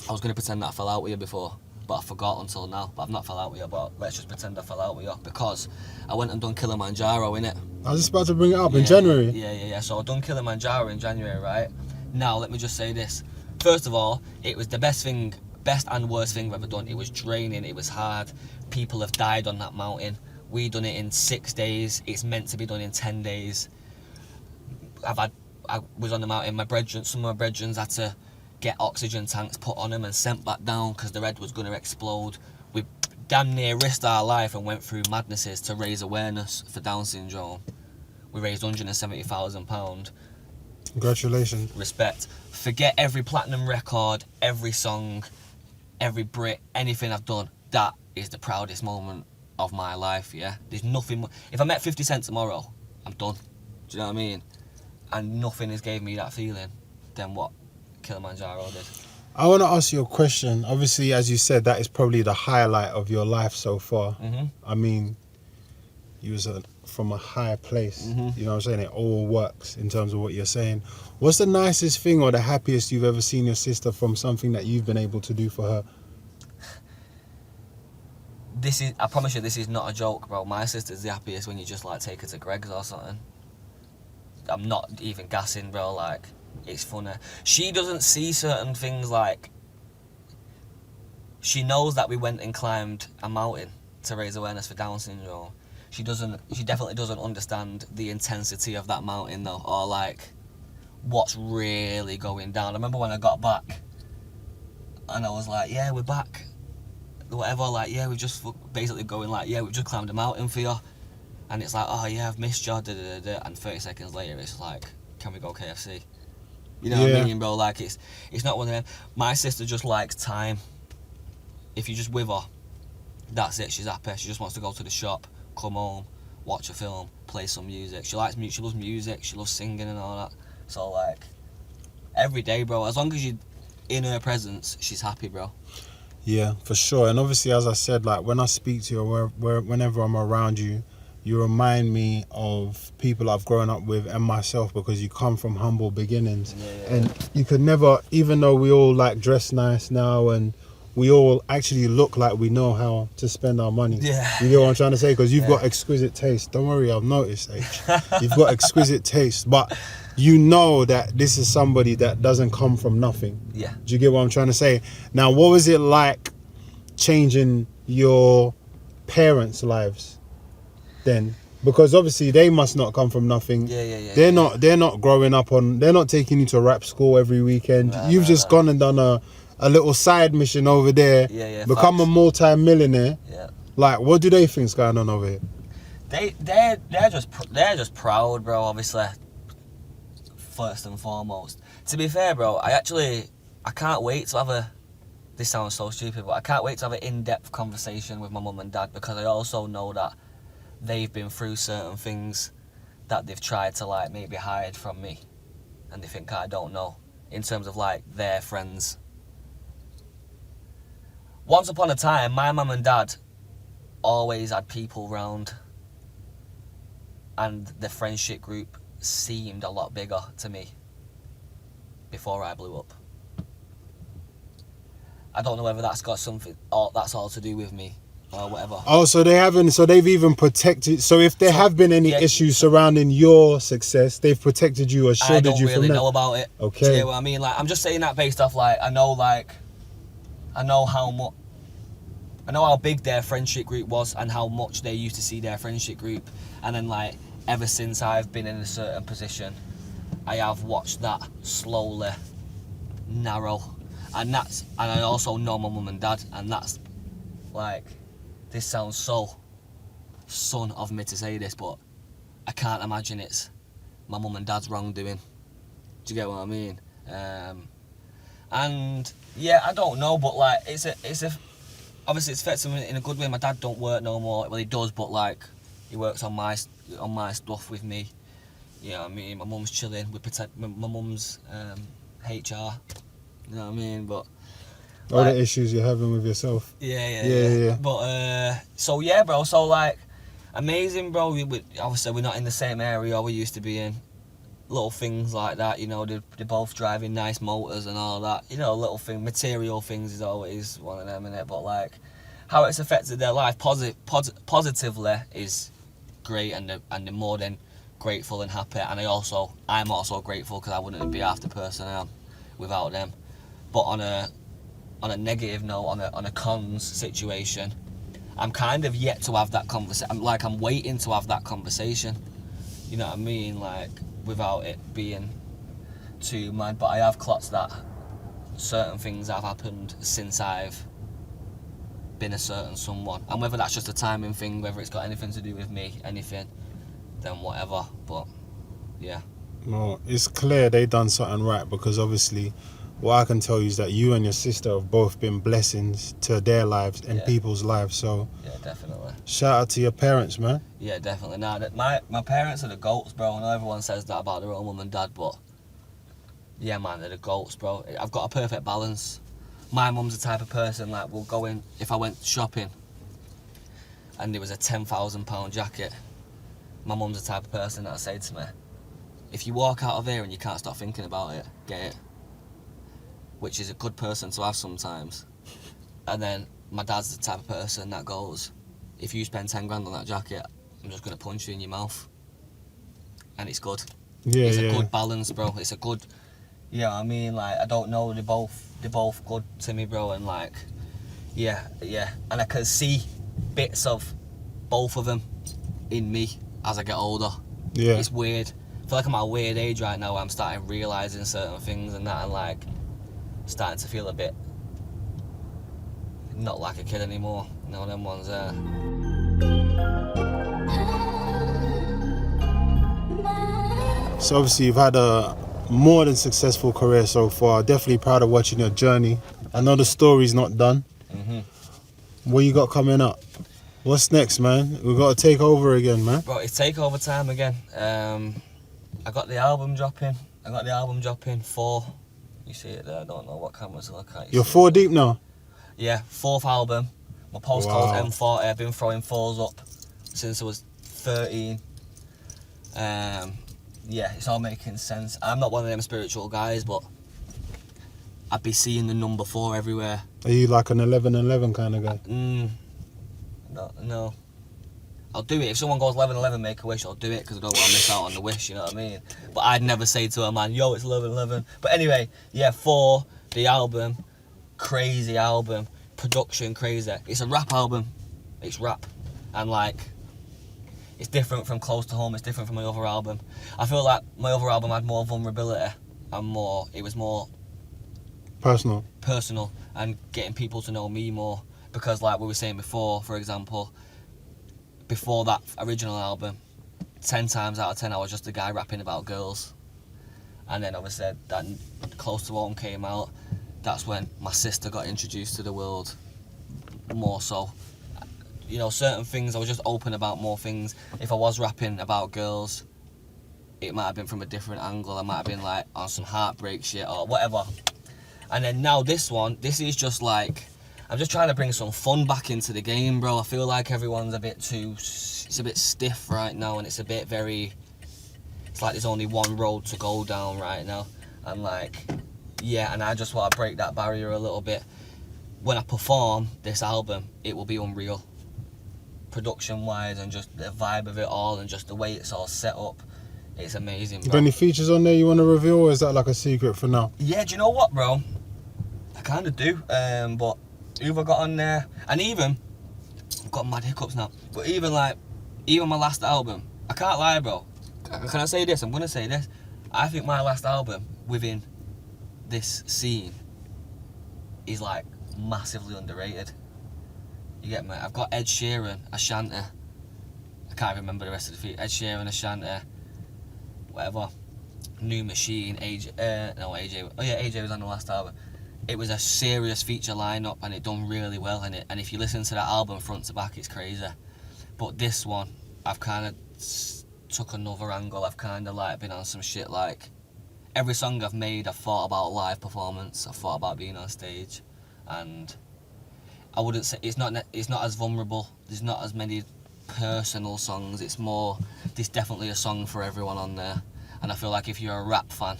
I was going to pretend that I fell out with you before, but I forgot until now. But I've not fell out with you, but let's just pretend I fell out with you because I went and done Kilimanjaro, innit? I was just about to bring it up in January. Yeah. So I done Kilimanjaro in January, right? Now, let me just say this. First of all, it was the best and worst thing I've ever done. It was draining, it was hard. People have died on that mountain. We done it in 6 days. It's meant to be done in 10 days. I was on the mountain, some of my brethren had to get oxygen tanks put on them and sent back down because their head was going to explode. We damn near risked our life and went through madnesses to raise awareness for Down syndrome. We raised £170,000. Congratulations. Respect. Forget every platinum record, every song, every Brit, anything I've done. That is the proudest moment of my life, yeah? There's nothing more. If I met 50 Cent tomorrow, I'm done. Do you know what I mean? And nothing has gave me that feeling than what Kilimanjaro did. I want to ask you a question. Obviously, as you said, that is probably the highlight of your life so far. Mm-hmm. I mean, you was from a higher place. Mm-hmm. You know what I'm saying? It all works in terms of what you're saying. What's the nicest thing or the happiest you've ever seen your sister from something that you've been able to do for her? I promise you, this is not a joke, bro. My sister's the happiest when you just like take her to Greg's or something. I'm not even gassing, bro. Like, it's funny. She doesn't see certain things like. She knows that we went and climbed a mountain to raise awareness for Down syndrome. She definitely doesn't understand the intensity of that mountain though, or like what's really going down. I remember when I got back, and I was like, "Yeah, we're back." Whatever, like, yeah, we've just basically going like, "Yeah, we've just climbed a mountain for you." And it's like, oh yeah, I've missed you, and 30 seconds later it's like, can we go KFC? You know what I mean, bro? Like, it's not one of them. My sister just likes time. If you're just with her, that's it, she's happy. She just wants to go to the shop, come home, watch a film, play some music. She loves music, she loves singing and all that. So like, every day, bro, as long as you're in her presence, she's happy, bro. Yeah, for sure. And obviously, as I said, like, when I speak to you or whenever I'm around you, you remind me of people I've grown up with and myself, because you come from humble beginnings. Yeah. And you could never, even though we all like dress nice now and we all actually look like we know how to spend our money. Yeah. You get what I'm trying to say? Because you've got exquisite taste. Don't worry, I've noticed, H. You've got exquisite taste. But you know that this is somebody that doesn't come from nothing. Yeah. Do you get what I'm trying to say? Now, what was it like changing your parents' lives then? Because obviously they must not come from nothing. They're not growing up on. They're not taking you to rap school every weekend. You've just gone and done a little side mission over there. Become a multi-millionaire. Yeah. Like, what do they think's going on over here? They're just proud, bro. Obviously, first and foremost. To be fair, bro, I can't wait to have this sounds so stupid, but I can't wait to have an in-depth conversation with my mum and dad, because I also know that they've been through certain things that they've tried to like maybe hide from me, and they think I don't know, in terms of like their friends. Once upon a time, my mum and dad always had people round, and the friendship group seemed a lot bigger to me before I blew up. I don't know whether that's got something, or that's all to do with me, or whatever. Oh, so they've even protected. So if there have been any issues surrounding your success, they've protected you or shielded you from them. I don't really know about it. Okay. Do you get what I mean? Like, I'm just saying that based off I know how big their friendship group was and how much they used to see their friendship group, and then like ever since I've been in a certain position, I have watched that slowly narrow. And I also know my mum and dad, and that's like, this sounds so son of me to say this, but I can't imagine it's my mum and dad's wrongdoing. Do you get what I mean? And yeah, I don't know, but like it's obviously it's affected me in a good way. My dad don't work no more. Well, he does, but like he works on my stuff with me. You know what I mean? My mum's chilling. We protect my mum's HR. You know what I mean? But all the issues you're having with yourself. Yeah. But so yeah, bro. So like, amazing, bro. Obviously we're not in the same area we used to be in. Little things like that, you know. They're both driving nice motors and all that. You know, little thing, material things is always one of them, innit? But like, how it's affected their life positively is great, and they're more than grateful and happy. And I'm also grateful, because I wouldn't be half the person I am without them. But on a negative note, on a cons situation, I'm kind of yet to have that conversation. I'm waiting to have that conversation. You know what I mean? Like, without it being too mad. But I have clocked that certain things have happened since I've been a certain someone. And whether that's just a timing thing, whether it's got anything to do with me, anything, then whatever. But yeah. No, it's clear they done something right, because obviously what I can tell you is that you and your sister have both been blessings to their lives and people's lives. So yeah, definitely. Shout out to your parents, man. Yeah, definitely. Nah, my parents are the goats, bro. I know everyone says that about their own mum and dad, but yeah, man, they're the goats, bro. I've got a perfect balance. My mum's the type of person, like, we'll go in, if I went shopping and there was a £10,000 jacket, my mum's the type of person that'll say to me, if you walk out of here and you can't stop thinking about it, get it. Which is a good person to have sometimes. And then my dad's the type of person that goes, if you spend 10 grand on that jacket, I'm just going to punch you in your mouth. And it's good. Yeah, it's a good balance, bro. It's a good, you know what I mean? Like, I don't know, they're both good to me, bro. And like, yeah. And I can see bits of both of them in me as I get older. Yeah. It's weird. I feel like I'm at a weird age right now where I'm starting realising certain things and that, and like, starting to feel a bit not like a kid anymore. You know, them ones there. So obviously you've had a more than successful career so far. Definitely proud of watching your journey. I know the story's not done. What you got coming up? What's next, man? We've got to take over again, man. Bro, it's takeover time again. I got the album dropping 4. You see it there, I don't know what camera to look at. You're 4 deep now? Yeah, 4th album. My postcode's M40. I've been throwing 4s up since I was 13. Yeah, it's all making sense. I'm not one of them spiritual guys, but I'd be seeing the number 4 everywhere. Are you like an 11-11 kind of guy? No. I'll do it. If someone goes 11-11, make a wish, I'll do it, because I don't want to miss out on the wish, you know what I mean? But I'd never say to a man, yo, it's 11-11. But anyway, yeah, 4, the album, crazy album, production crazy. It's a rap album. It's rap. and like it's different from Close to Home. It's different from my other album. I feel like my other album had more vulnerability and it was more personal and getting people to know me more, because like we were saying before, for example, before that original album, 10 times out of 10 I was just a guy rapping about girls, and then obviously that Close to Home came out. That's when my sister got introduced to the world more so. You know, certain things I was just open about more things. If I was rapping about girls, it might have been from a different angle. I might have been like on some heartbreak shit or whatever. And then now this is just like, I'm just trying to bring some fun back into the game, bro. I feel like everyone's it's a bit stiff right now, and it's a bit it's like there's only one road to go down right now. And like, yeah, and I just want to break that barrier a little bit. When I perform this album, it will be unreal. Production wise, and just the vibe of it all, and just the way it's all set up. It's amazing, bro. Got any features on there you want to reveal, or is that like a secret for now? Yeah, do you know what, bro? I kind of do. But who have I got on there? And even, I've got mad hiccups now. But even my last album, I can't lie, bro. Can I say this? I'm gonna say this. I think my last album within this scene is like massively underrated. You get me? I've got Ed Sheeran, Ashanti. I can't remember the rest of the feet. Ed Sheeran, Ashanti, whatever. New Machine, AJ. Oh yeah, AJ was on the last album. It was a serious feature lineup, and it done really well in it. And if you listen to that album front to back, it's crazy. But this one, I've kind of took another angle. I've kind of like been on some shit like every song I've made, I've thought about live performance. I've thought about being on stage, and I wouldn't say it's not as vulnerable. There's not as many personal songs. There's definitely a song for everyone on there. And I feel like if you're a rap fan,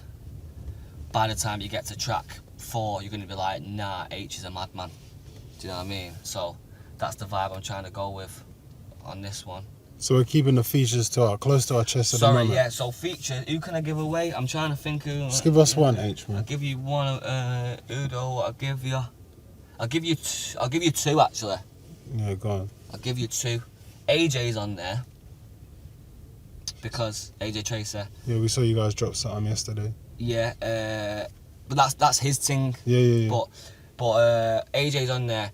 by the time you get to track 4, you're gonna be like, nah, H is a madman. Do you know what I mean? So that's the vibe I'm trying to go with on this one. So we're keeping the features close to our chest at the moment. Sorry, yeah. So features, who can I give away? I'm trying to think who. Just give us one, H, man. I'll give you one. Udo, I'll give you 2 actually. Yeah, go on. I'll give you 2. AJ's on there because AJ Tracer. Yeah, we saw you guys drop something yesterday. Yeah, but that's his thing. Yeah. But AJ's on there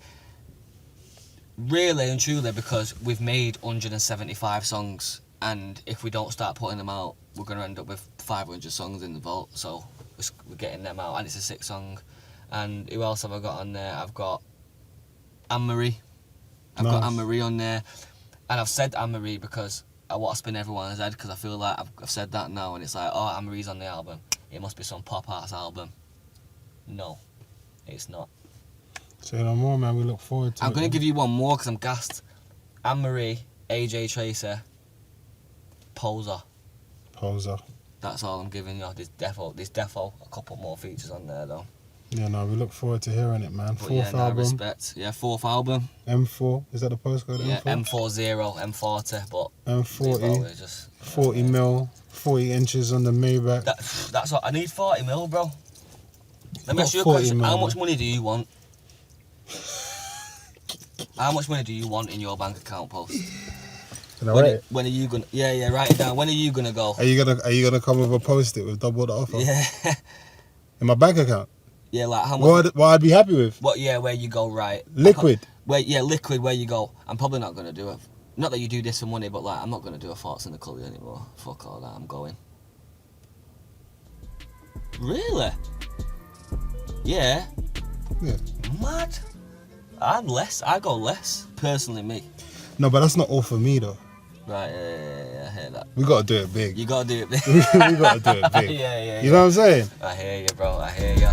really and truly because we've made 175 songs, and if we don't start putting them out, we're gonna end up with 500 songs in the vault. So we're getting them out, and it's a 6 song. And who else have I got on there? I've got Anne-Marie. I've got Anne-Marie on there. And I've said Anne-Marie because I want to spin everyone's head, because I feel like I've said that now, and it's like, oh, Anne-Marie's on the album. It must be some pop arts album. No, it's not. Say no more, man. We look forward to it. I'm going to give you one more because I'm gassed. Anne-Marie, AJ Tracer, Poser. That's all I'm giving you. There's defo a couple more features on there, though. Yeah, no, we look forward to hearing it, man. But Fourth album. Respect. Yeah, 4th album. M4, is that the postcode? Yeah, M4? M40, M40, but M40, just 40 mil, 40 inches on the Maybach. That's what I need. 40 mil, bro. Let me ask you a 40 question. mil, How man. much money do you want? How much money do you want in your bank account post? Can I write it? When are you gonna? Yeah, write it down. When are you gonna go? Are you gonna come with a post-it with double the offer? Yeah. In my bank account? Yeah, like how much? What I'd be happy with? What? Yeah, where you go, right? Liquid. Liquid. Where you go? I'm probably not gonna do it. Not that you do this for money, but like I'm not gonna do a Thoughts in the Culli anymore. Fuck all that. I'm going. Really? Yeah. Yeah. Mad. I'm less. I go less. Personally, me. No, but that's not all for me though. Right. Yeah. I hear that. We gotta do it big. You gotta do it big. We gotta do it big. Yeah. You know what I'm saying? I hear you, bro. I hear you.